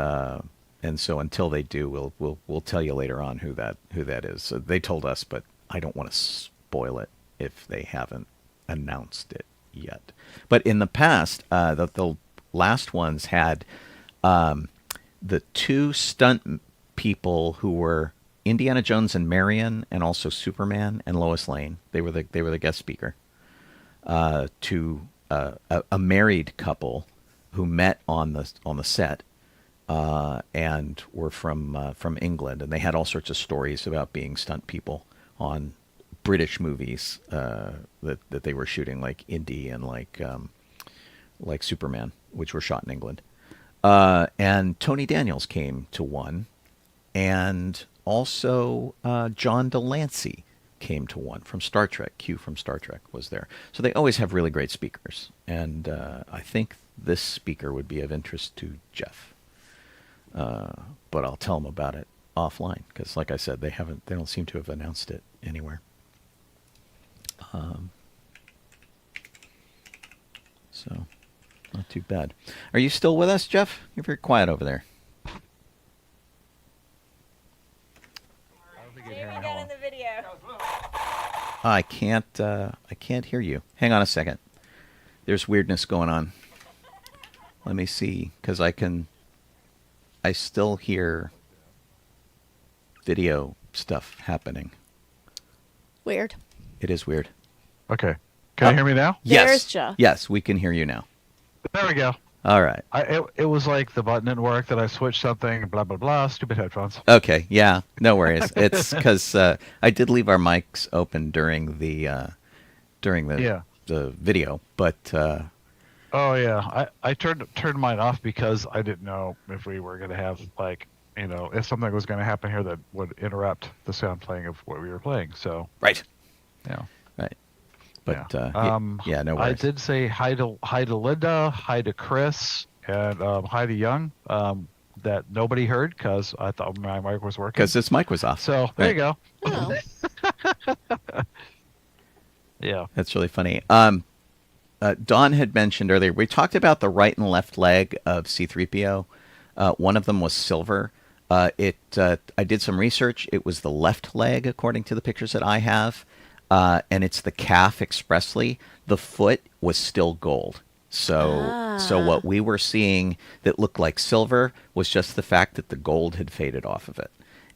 so until they do, we'll tell you later on who that is. So they told us, but I don't want to spoil it if they haven't announced it yet. But in the past, the last ones had the two stunt people who were Indiana Jones and Marion, and also Superman and Lois Lane. They were the guest speaker. To a married couple who met on the set, and were from England, and they had all sorts of stories about being stunt people on British movies that they were shooting, like Indy and like Superman, which were shot in England. And Tony Daniels came to one, and also John Delancey came to one from Star Trek. Q from Star Trek was there. So they always have really great speakers, and I think this speaker would be of interest to Jeff. But I'll tell him about it offline, because like I said, they don't seem to have announced it anywhere. So not too bad. Are you still with us, Jeff? You're very quiet over there. in the video. I can't hear you. Hang on a second. There's weirdness going on. Let me see, because I still hear video stuff happening. Weird. It is weird. Okay. Can you hear me now? Yes. There's Jeff. Yes, we can hear you now. There we go. All right. It was like the button didn't work, that I switched something, blah, blah, blah, stupid headphones. Okay, yeah, no worries. It's because I did leave our mics open during the video, but... Oh, yeah. I turned mine off because I didn't know if we were going to have, if something was going to happen here that would interrupt the sound playing of what we were playing, so... Right. Yeah. Right. But, yeah, no worries. I did say hi to Linda, hi to Chris, and hi to Young, that nobody heard because I thought my mic was working. Because this mic was off. So, there you go. Oh. Yeah. That's really funny. Dawn had mentioned earlier, we talked about the right and left leg of C-3PO. One of them was silver. I did some research. It was the left leg, according to the pictures that I have. And it's the calf expressly. The foot was still gold. So what we were seeing that looked like silver was just the fact that the gold had faded off of it.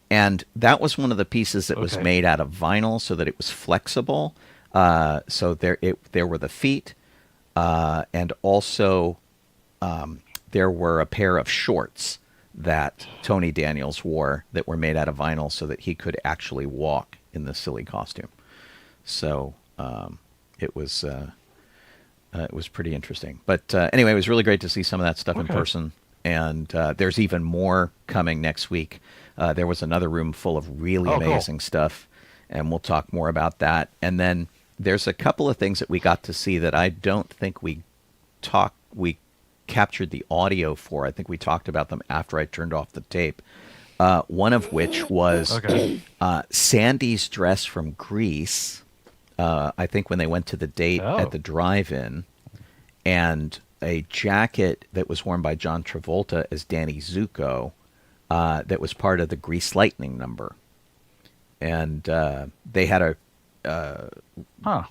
And that was one of the pieces that was made out of vinyl so that it was flexible. So there were the feet, and also there were a pair of shorts that Tony Daniels wore that were made out of vinyl so that he could actually walk in the silly costume. So it was pretty interesting. But anyway, it was really great to see some of that stuff in person. And there's even more coming next week. There was another room full of really amazing stuff, and we'll talk more about that. And then there's a couple of things that we got to see that I don't think we captured the audio for. I think we talked about them after I turned off the tape. One of which was Sandy's dress from Grease. I think when they went to the date at the drive-in, and a jacket that was worn by John Travolta as Danny Zuko, that was part of the Grease Lightning number. And they had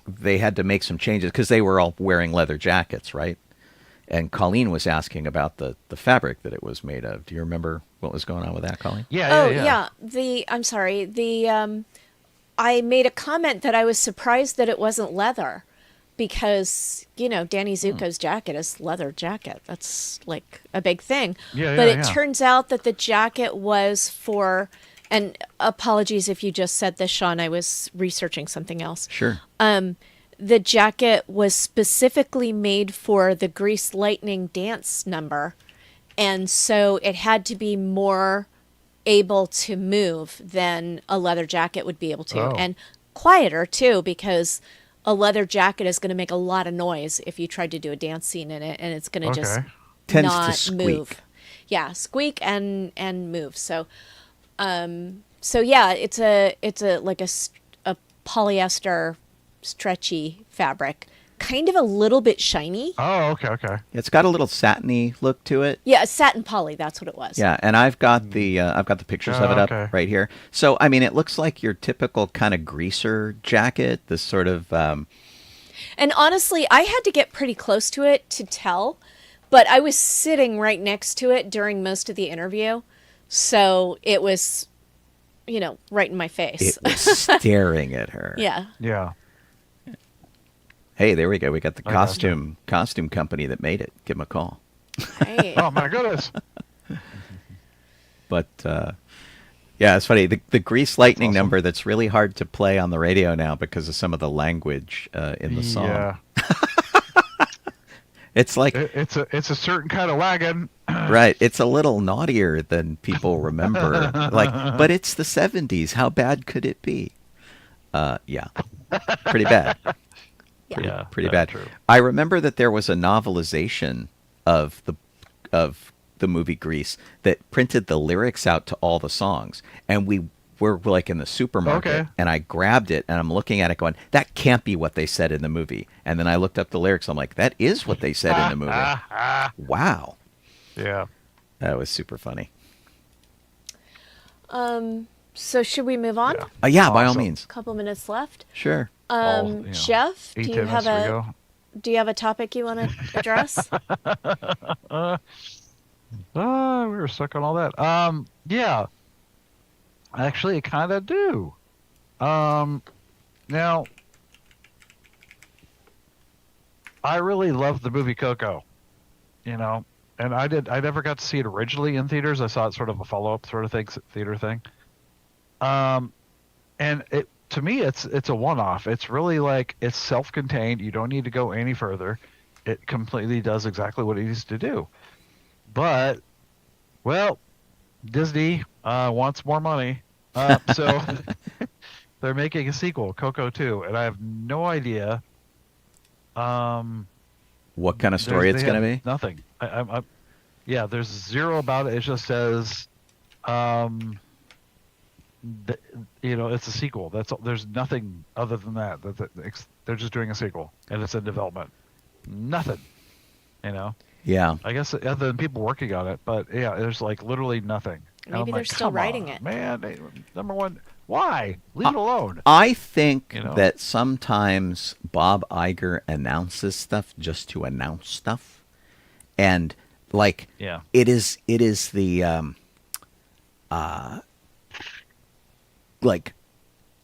they had to make some changes because they were all wearing leather jackets, right? And Colleen was asking about the fabric that it was made of. Do you remember what was going on with that, Colleen? Yeah. I'm sorry. I made a comment that I was surprised that it wasn't leather, because Danny Zuko's jacket is leather jacket. That's like a big thing. But it turns out that the jacket was for, and apologies if you just said this, Sean. I was researching something else. Sure. The jacket was specifically made for the Grease Lightning dance number, and so it had to be more able to move than a leather jacket would be able to, and quieter too, because a leather jacket is going to make a lot of noise if you tried to do a dance scene in it, and it's going to just tends not to squeak. move. Yeah, squeak and move. So, yeah, it's a polyester stretchy fabric, kind of a little bit shiny. Oh, okay. It's got a little satiny look to it. Yeah, satin poly, that's what it was. Yeah, and I've got the pictures of it up right here. So I mean, it looks like your typical kind of greaser jacket. This sort of. And honestly, I had to get pretty close to it to tell, but I was sitting right next to it during most of the interview, so it was, right in my face. It was staring at her. Yeah. Yeah. Hey, there we go. We got the costume company that made it. Give them a call. Right. Oh my goodness. But yeah, it's funny. The Grease Lightning number that's really hard to play on the radio now because of some of the language in the song. Yeah. It's like it's a certain kind of wagon. Right. It's a little naughtier than people remember. But it's the 70s. How bad could it be? Yeah. Pretty bad. Pretty bad. True. I remember that there was a novelization of the movie Grease that printed the lyrics out to all the songs, and we were like in the supermarket, and I grabbed it and I'm looking at it going, that can't be what they said in the movie. And then I looked up the lyrics. I'm like, that is what they said in the movie. Wow. Yeah. That was super funny. So should we move on? Yeah, by all means. A couple minutes left. Sure. Jeff, do you have a topic you want to address? We were stuck on all that. Yeah. Actually, I kind of do. Now, I really loved the movie Coco, and I never got to see it originally in theaters. I saw it sort of a follow-up sort of theater thing. And to me, it's a one-off. It's really like, it's self-contained. You don't need to go any further. It completely does exactly what it needs to do. But, well, Disney wants more money. So they're making a sequel, Coco 2, and I have no idea what kind of story it's going to be. Nothing. Yeah, there's zero about it. It just says, it's a sequel. There's nothing other than that. They're just doing a sequel, and it's in development. Nothing. Yeah. I guess other than people working on it, but yeah, there's like literally nothing. Maybe they're still writing it. Man, number one, why? Leave it alone. I think that sometimes Bob Iger announces stuff just to announce stuff, and it is the like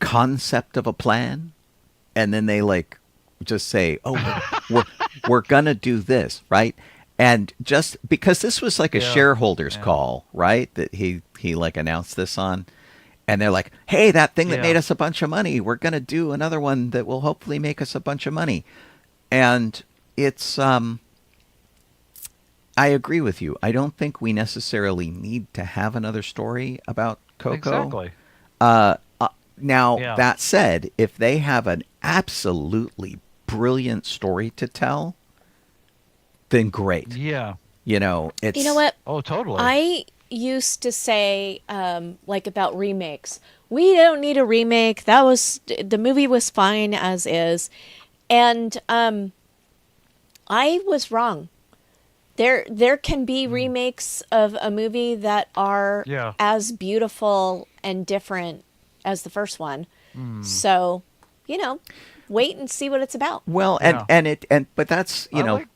concept of a plan, and then they just say, "Oh, we're gonna do this," right? And just because this was like a shareholders call, right? That he announced this on, and they're like, "Hey, that thing that made us a bunch of money, we're gonna do another one that will hopefully make us a bunch of money." And it's I agree with you. I don't think we necessarily need to have another story about Coco. Exactly. Now, that said, if they have an absolutely brilliant story to tell, then great. Yeah. It's... You know what? Oh, totally. I used to say, about remakes, we don't need a remake. The movie was fine as is. And I was wrong. There can be remakes of a movie that are as beautiful and different as the first one. So wait and see what it's about. Well, but that's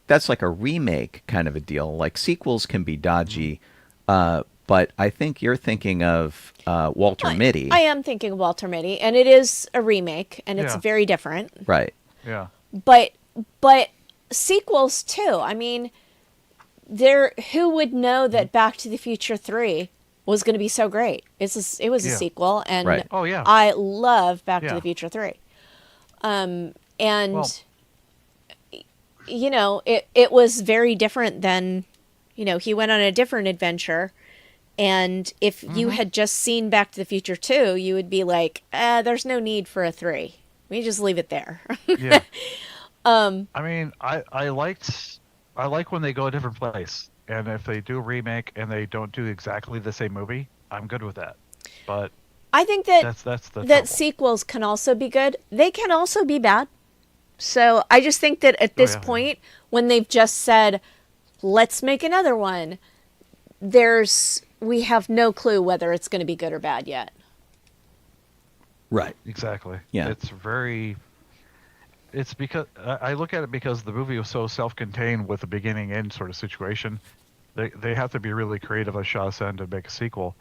that's like a remake kind of a deal. Like sequels can be dodgy, but I think you're thinking of Walter Mitty. I am thinking of Walter Mitty, and it is a remake, and it's very different. Right. Yeah. But sequels too. I mean, who would know that Back to the Future 3 was going to be so great? It was a sequel, and Right. Oh, yeah. I love Back to Yeah. the Future 3. It was very different than, he went on a different adventure. And if you had just seen Back to the Future 2, you would be like, there's no need for a 3. We just leave it there. Yeah. I mean, I like when they go a different place, and if they do a remake and they don't do exactly the same movie, I'm good with that. But I think that that's the trouble. sequels can also be good. They can also be bad. So I just think that at this point, when they've just said, let's make another one, we have no clue whether it's going to be good or bad yet. Right. Exactly. Yeah. It's because I look at it because the movie was so self-contained with a beginning-end sort of situation. They have to be really creative as Shaw said to make a sequel.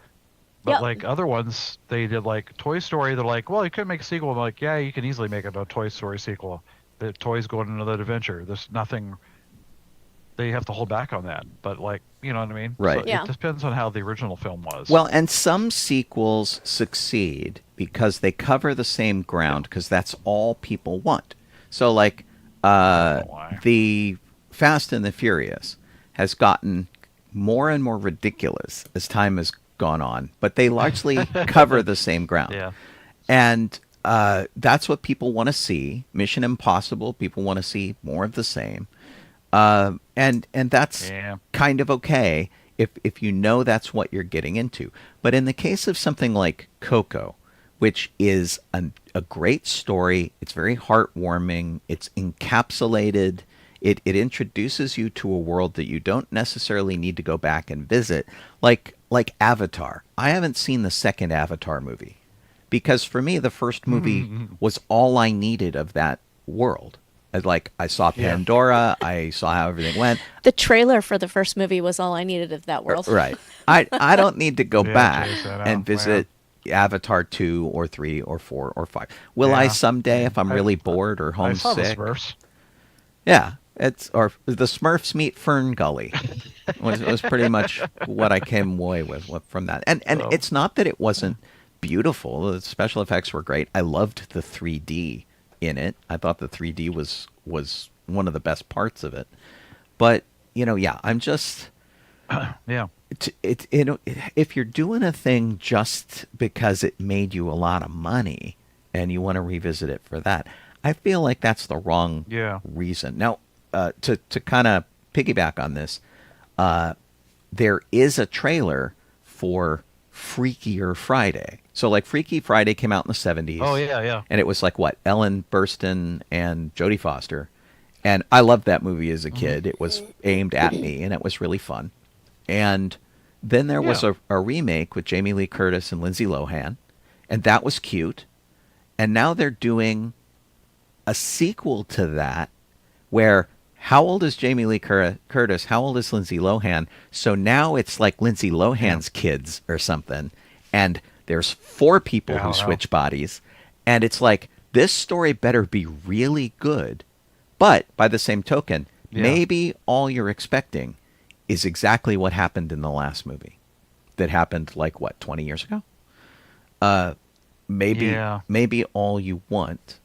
But like other ones, they did like Toy Story. They're like, well, you couldn't make a sequel. I'm like, yeah, you can easily make a Toy Story sequel. The toys go on another adventure. There's nothing. They have to hold back on that. But like, you know what I mean? Right. So Yeah. It depends on how the original film was. Well, and some sequels succeed because they cover the same ground because that's all people want. So like the Fast and the Furious has gotten more and more ridiculous as time has gone on, but they largely cover the same ground. Yeah. And that's what people want to see. Mission Impossible, people want to see more of the same. And that's kind of okay if you know that's what you're getting into. But in the case of something like Coco, which is a great story, it's very heartwarming, it's encapsulated, it introduces you to a world that you don't necessarily need to go back and visit, like Avatar. I haven't seen the second Avatar movie because for me the first movie was all I needed of that world. I saw Pandora, I saw how everything went. The trailer for the first movie was all I needed of that world. Right. I don't need to go back Jason, and visit Avatar 2 or 3 or 4 or 5. Will I someday if I'm really bored or homesick? I saw the Smurfs. Yeah. Or the Smurfs meet Fern Gully was pretty much what I came away with from that. And it's not that it wasn't beautiful. The special effects were great. I loved the 3D in it. I thought the 3D was one of the best parts of it. But, I'm just... if you're doing a thing just because it made you a lot of money and you want to revisit it for that, I feel like that's the wrong reason. Now, to kind of piggyback on this, there is a trailer for Freakier Friday. So like Freaky Friday came out in the 70s. Oh, yeah. And it was like what? Ellen Burstyn and Jodie Foster. And I loved that movie as a kid. It was aimed at me and it was really fun. And then there was a remake with Jamie Lee Curtis and Lindsay Lohan. And that was cute. And now they're doing a sequel to that where how old is Jamie Lee Curtis? How old is Lindsay Lohan? So now it's like Lindsay Lohan's kids or something. And there's 4 people who switch bodies. And it's like, this story better be really good. But by the same token, maybe all you're expecting is exactly what happened in the last movie. That happened 20 years ago? Maybe all you want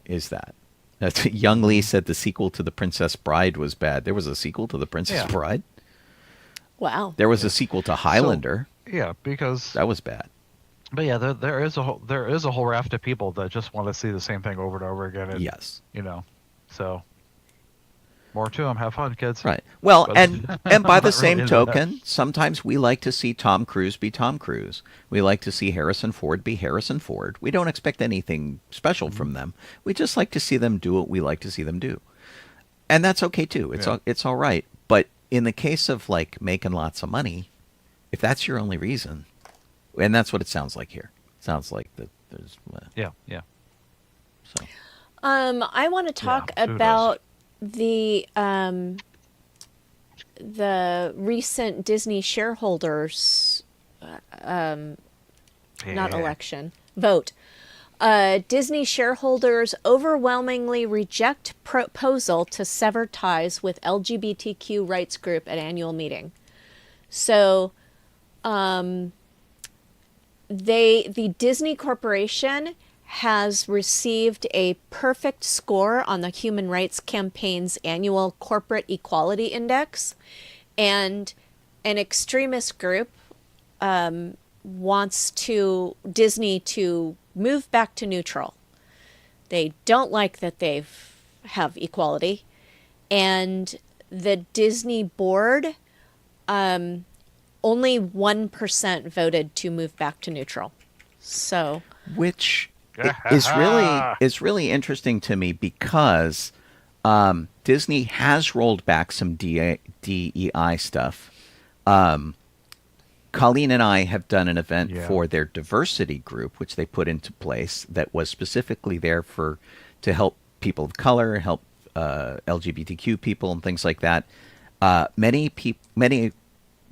is that. Young Lee said the sequel to The Princess Bride was bad. There was a sequel to The Princess Bride? Wow. There was a sequel to Highlander. So, because... That was bad. But yeah, there is a whole raft of people that just want to see the same thing over and over again. And, yes. So... More to them. Have fun, kids. Right. Well, and by the same token, sometimes we like to see Tom Cruise be Tom Cruise. We like to see Harrison Ford be Harrison Ford. We don't expect anything special from them. We just like to see them do what we like to see them do. And that's okay, too. It's all right. But in the case of, making lots of money, if that's your only reason, and that's what it sounds like here. It sounds like that there's... Yeah. So I want to talk who does? about the recent Disney shareholders not Yeah. election vote. Disney shareholders overwhelmingly reject proposal to sever ties with LGBTQ rights group at annual meeting. So, the Disney Corporation has received a perfect score on the Human Rights Campaign's annual Corporate Equality Index, and an extremist group wants Disney to move back to neutral. They don't like that they have equality, and the Disney board, only 1% voted to move back to neutral. So, which is really interesting to me because Disney has rolled back some DEI stuff. Colleen and I have done an event for their diversity group, which they put into place that was specifically there to help people of color, help LGBTQ people, and things like that. Many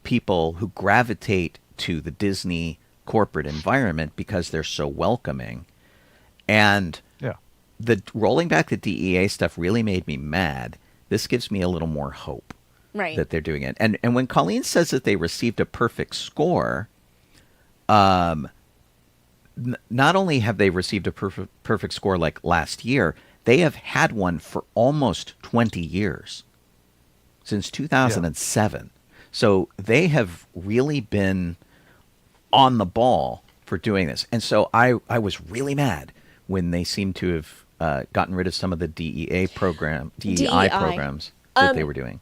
people who gravitate to the Disney corporate environment because they're so welcoming, and the rolling back the DEA stuff really made me mad. This gives me a little more hope. right. That they're doing it. And when Colleen says that they received a perfect score, not only have they received a perfect score like last year, they have had one for almost 20 years, since 2007. So they have really been on the ball for doing this. And so I was really mad when they seemed to have gotten rid of some of the DEI programs that they were doing.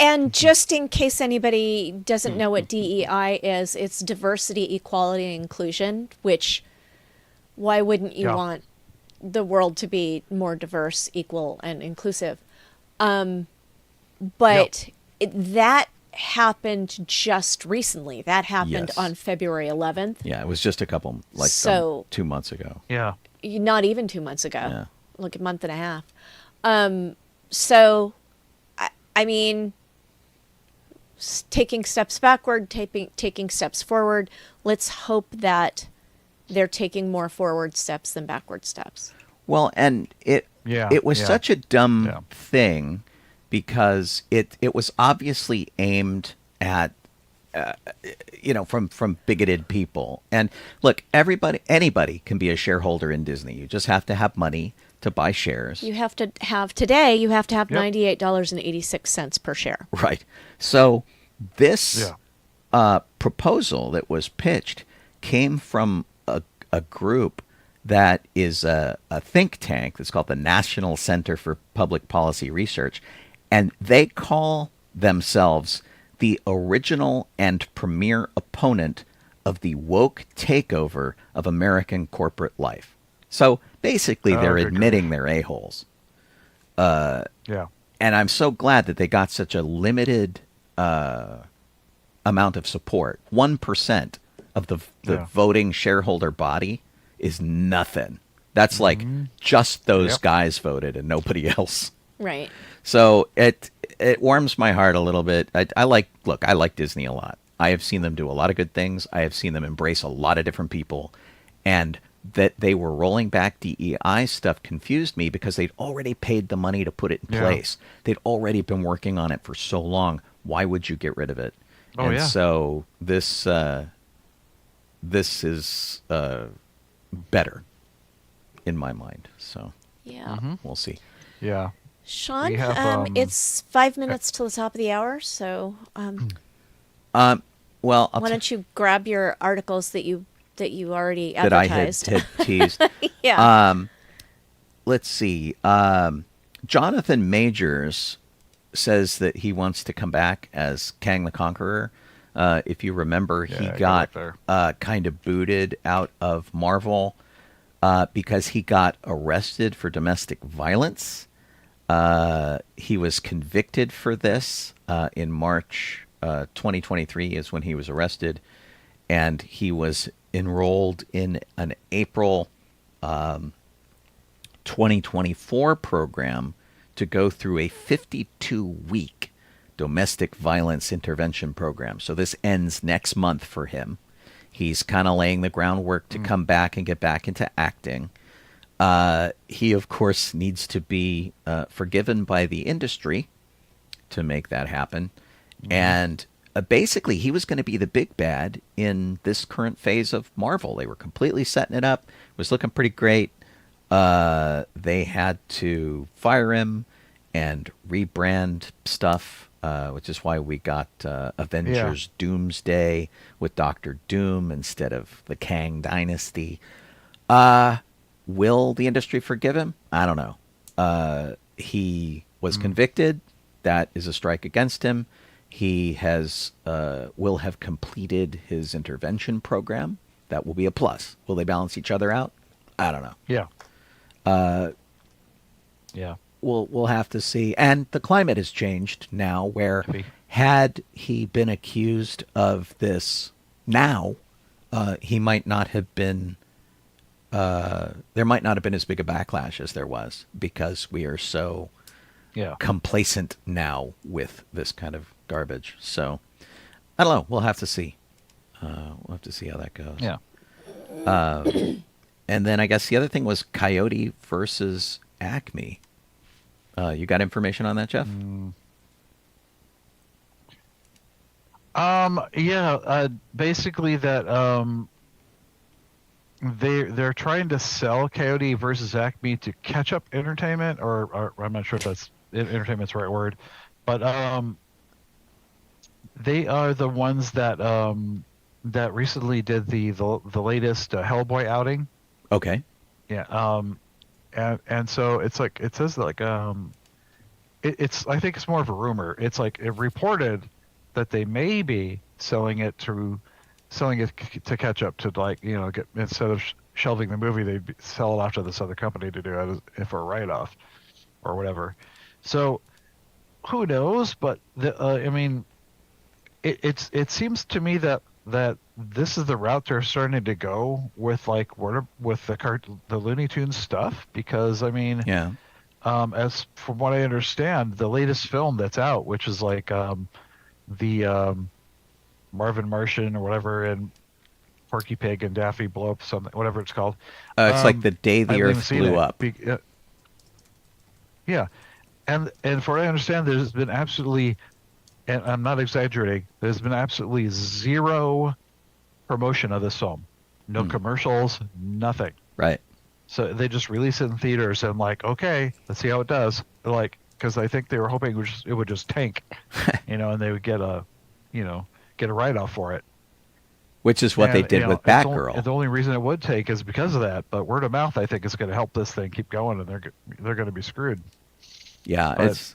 And just in case anybody doesn't know what DEI is, it's diversity, equality, and inclusion, which why wouldn't you want the world to be more diverse, equal, and inclusive? But that happened just recently. That happened on February 11th. Yeah, it was just a couple, 2 months ago. Yeah. Not even 2 months ago. Yeah. Like a month and a half. So, I mean, taking steps backward, taking steps forward. Let's hope that they're taking more forward steps than backward steps. Well, and it was such a dumb thing because it was obviously aimed at from bigoted people. And look, anybody can be a shareholder in Disney. You just have to have money to buy shares. You have to have $98.86 per share. Right. So this proposal that was pitched came from a group that is a think tank that's called the National Center for Public Policy Research, and they call themselves the original and premier opponent of the woke takeover of American corporate life. So basically, they're admitting they're a-holes. And I'm so glad that they got such a limited amount of support. 1% of the voting shareholder body is nothing. That's like just those guys voted and nobody else. Right. So it warms my heart a little bit. I like Disney a lot. I have seen them do a lot of good things. I have seen them embrace a lot of different people. And that they were rolling back DEI stuff confused me because they'd already paid the money to put it in place. They'd already been working on it for so long. Why would you get rid of it? So this is better in my mind. So we'll see. Yeah. Sean, have, it's 5 minutes till the top of the hour, so well, why don't you grab your articles that you already advertised? That I had teased. Let's see. Jonathan Majors says that he wants to come back as Kang the Conqueror. If you remember, he got kind of booted out of Marvel because he got arrested for domestic violence. He was convicted for this in March 2023 is when he was arrested, and he was enrolled in an April 2024 program to go through a 52-week domestic violence intervention program. So this ends next month for him. He's kind of laying the groundwork to come back and get back into acting. He, of course, needs to be forgiven by the industry to make that happen. And basically, he was going to be the big bad in this current phase of Marvel. They were completely setting it up. It was looking pretty great. They had to fire him and rebrand stuff, which is why we got Avengers Doomsday with Doctor Doom instead of the Kang Dynasty. Will the industry forgive him? I don't know. He was convicted. That is a strike against him. He has will have completed his intervention program. That will be a plus. Will they balance each other out? I don't know. Yeah. We'll have to see. And the climate has changed now, where had he been accused of this now, he might not have been. There might not have been as big a backlash as there was, because we are so complacent now with this kind of garbage. So I don't know. We'll have to see. We'll have to see how that goes. Yeah. And then I guess the other thing was Coyote versus Acme. You got information on that, Jeff? Basically that they're trying to sell Coyote versus Acme to catch up Entertainment, or I'm not sure if that's Entertainment's the right word, but they are the ones that that recently did the latest Hellboy outing. Okay. Yeah. And so it's like, it says like it's I think it's more of a rumor. It's like it reported that they may be selling it to catch up to, like, you know, get, instead of shelving the movie, they sell it off to this other company to do it for a write-off or whatever. So who knows? But I mean, it seems to me that this is the route they're starting to go with, like, with the Looney Tunes stuff, because I mean, as from what I understand, the latest film that's out, which is like the Marvin Martian or whatever, and Porky Pig and Daffy Blow Up, something, whatever it's called. It's like The Day the Earth Blew Up. Yeah, and for what I understand, there's been absolutely, and I'm not exaggerating, there's been absolutely zero promotion of this film. No commercials, nothing. Right. So they just release it in theaters and, like, okay, let's see how it does. Like, because I think they were hoping it would just tank, you know, and they would get a write-off for it. Which is what they did with Batgirl. The only reason it would take is because of that. But word of mouth, I think, is going to help this thing keep going, and they're going to be screwed. Yeah, but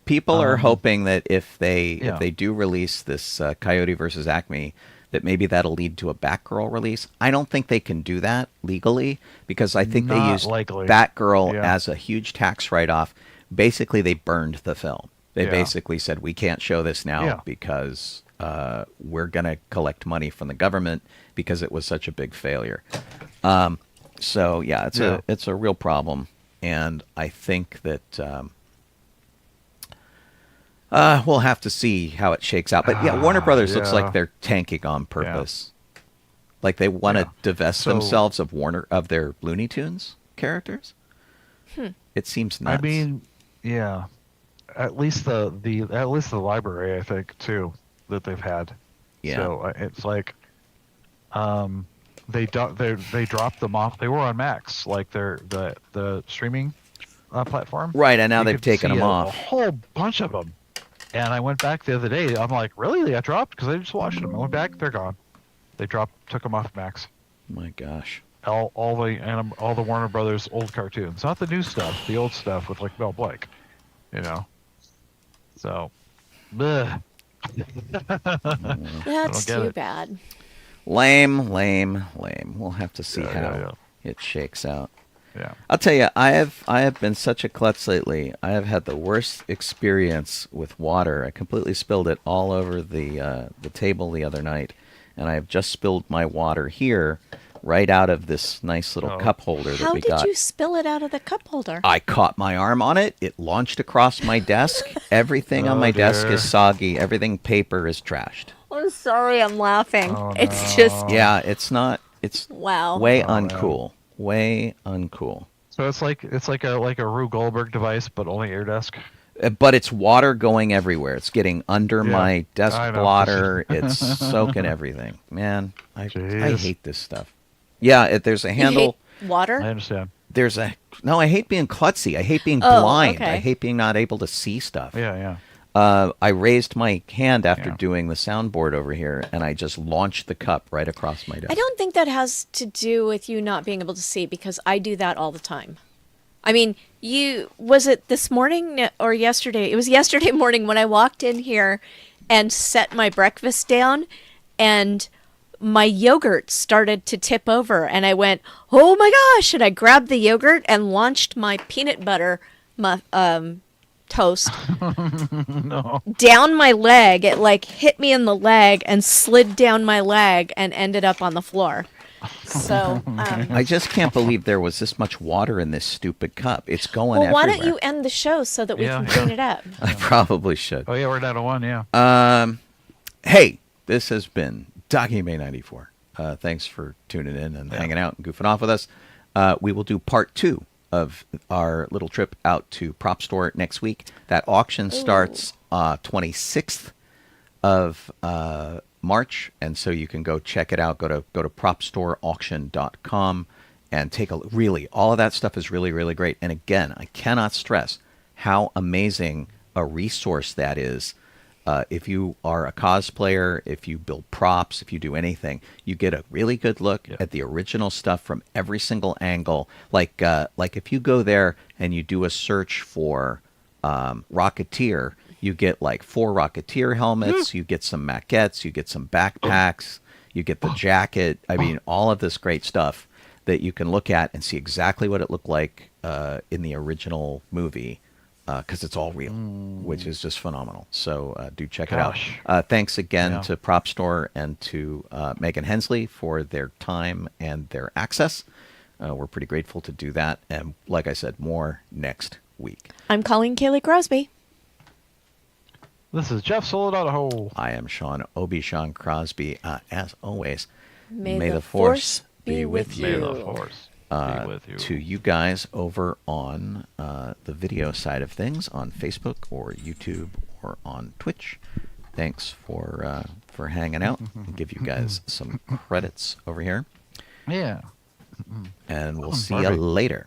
people are hoping that if they do release this Coyote versus Acme, that maybe that'll lead to a Batgirl release. I don't think they can do that legally, because I think they used Batgirl as a huge tax write-off. Basically, they burned the film. They basically said, we can't show this now because we're going to collect money from the government because it was such a big failure. So, yeah, it's a real problem. And I think that we'll have to see how it shakes out. But, yeah, Warner Brothers looks like they're tanking on purpose. Like they want to divest themselves of their Looney Tunes characters. It seems nuts. I mean, yeah. At least the library, I think, too, that they've had. Yeah. So it's like, they dropped them off. They were on Max, like the streaming platform. Right, and now they've taken them off. A whole bunch of them. And I went back the other day. I'm like, really? They got dropped? Because I just watched them. I went back. They're gone. They took them off Max. My gosh. All the Warner Brothers old cartoons, not the new stuff, the old stuff with, like, Mel Blanc, you know. So, bleh. That's too bad. Lame. We'll have to see how it shakes out. Yeah. I'll tell you, I have been such a klutz lately. I have had the worst experience with water. I completely spilled it all over the table the other night, and I have just spilled my water here, right out of this nice little cup holder that How we did got. you spill it out of the cup holder? I caught my arm on it. It launched across my desk. Everything on my desk dear. is soggy. Everything paper is trashed. I'm sorry, I'm laughing. Oh, It's just Yeah, it's not. It's wow. way man. uncool. Way uncool. So it's like a Rube Goldberg device, but only your desk. But it's water going everywhere. It's getting under Yeah, my desk I know. blotter. It's soaking everything. Man, I Jeez. hate this stuff. Yeah, there's a You handle. hate water? I understand. No, I hate being klutzy. I hate being Oh, blind. okay. I hate being not able to see stuff. Yeah. I raised my hand after Yeah. doing the soundboard over here, and I just launched the cup right across my desk. I don't think that has to do with you not being able to see because I do that all the time. I mean, was it this morning or yesterday? It was yesterday morning when I walked in here and set my breakfast down and my yogurt started to tip over and I went, "Oh my gosh." And I grabbed the yogurt and launched my peanut butter toast No. down my leg. It like hit me in the leg and slid down my leg and ended up on the floor. So, I just can't believe there was this much water in this stupid cup. It's going well, why everywhere. don't you end the show so that we Yeah, can yeah. clean it up? I probably should. Oh yeah, we're down to one. Yeah. Hey, this has been DB94. Thanks for tuning in and hanging out and goofing off with us. We will do part 2 of our little trip out to Propstore next week. That auction starts 26th of March, and so you can go check it out. Go to propstoreauction.com and take a really, all of that stuff is really, really great. And again, I cannot stress how amazing a resource that is. If you are a cosplayer, if you build props, if you do anything, you get a really good look at the original stuff from every single angle. Like if you go there and you do a search for Rocketeer, you get like 4 Rocketeer helmets, you get some maquettes, you get some backpacks, you get the jacket. I mean, all of this great stuff that you can look at and see exactly what it looked like in the original movie. Because it's all real, which is just phenomenal. So do check Gosh. it out. Thanks again Yeah. to Propstore and to Maegen Hensley for their time and their access. We're pretty grateful to do that. And like I said, more next week. I'm Colleen Kaylee Crosby. This is Jeff Soledado. I am Sean Obi-Shawn Crosby. As always, May the force be with May you. the force be with you. to you guys over on the video side of things on Facebook or YouTube or on Twitch. Thanks for hanging out. I'll give you guys some credits over here, Yeah. and we'll see you Barbie. later.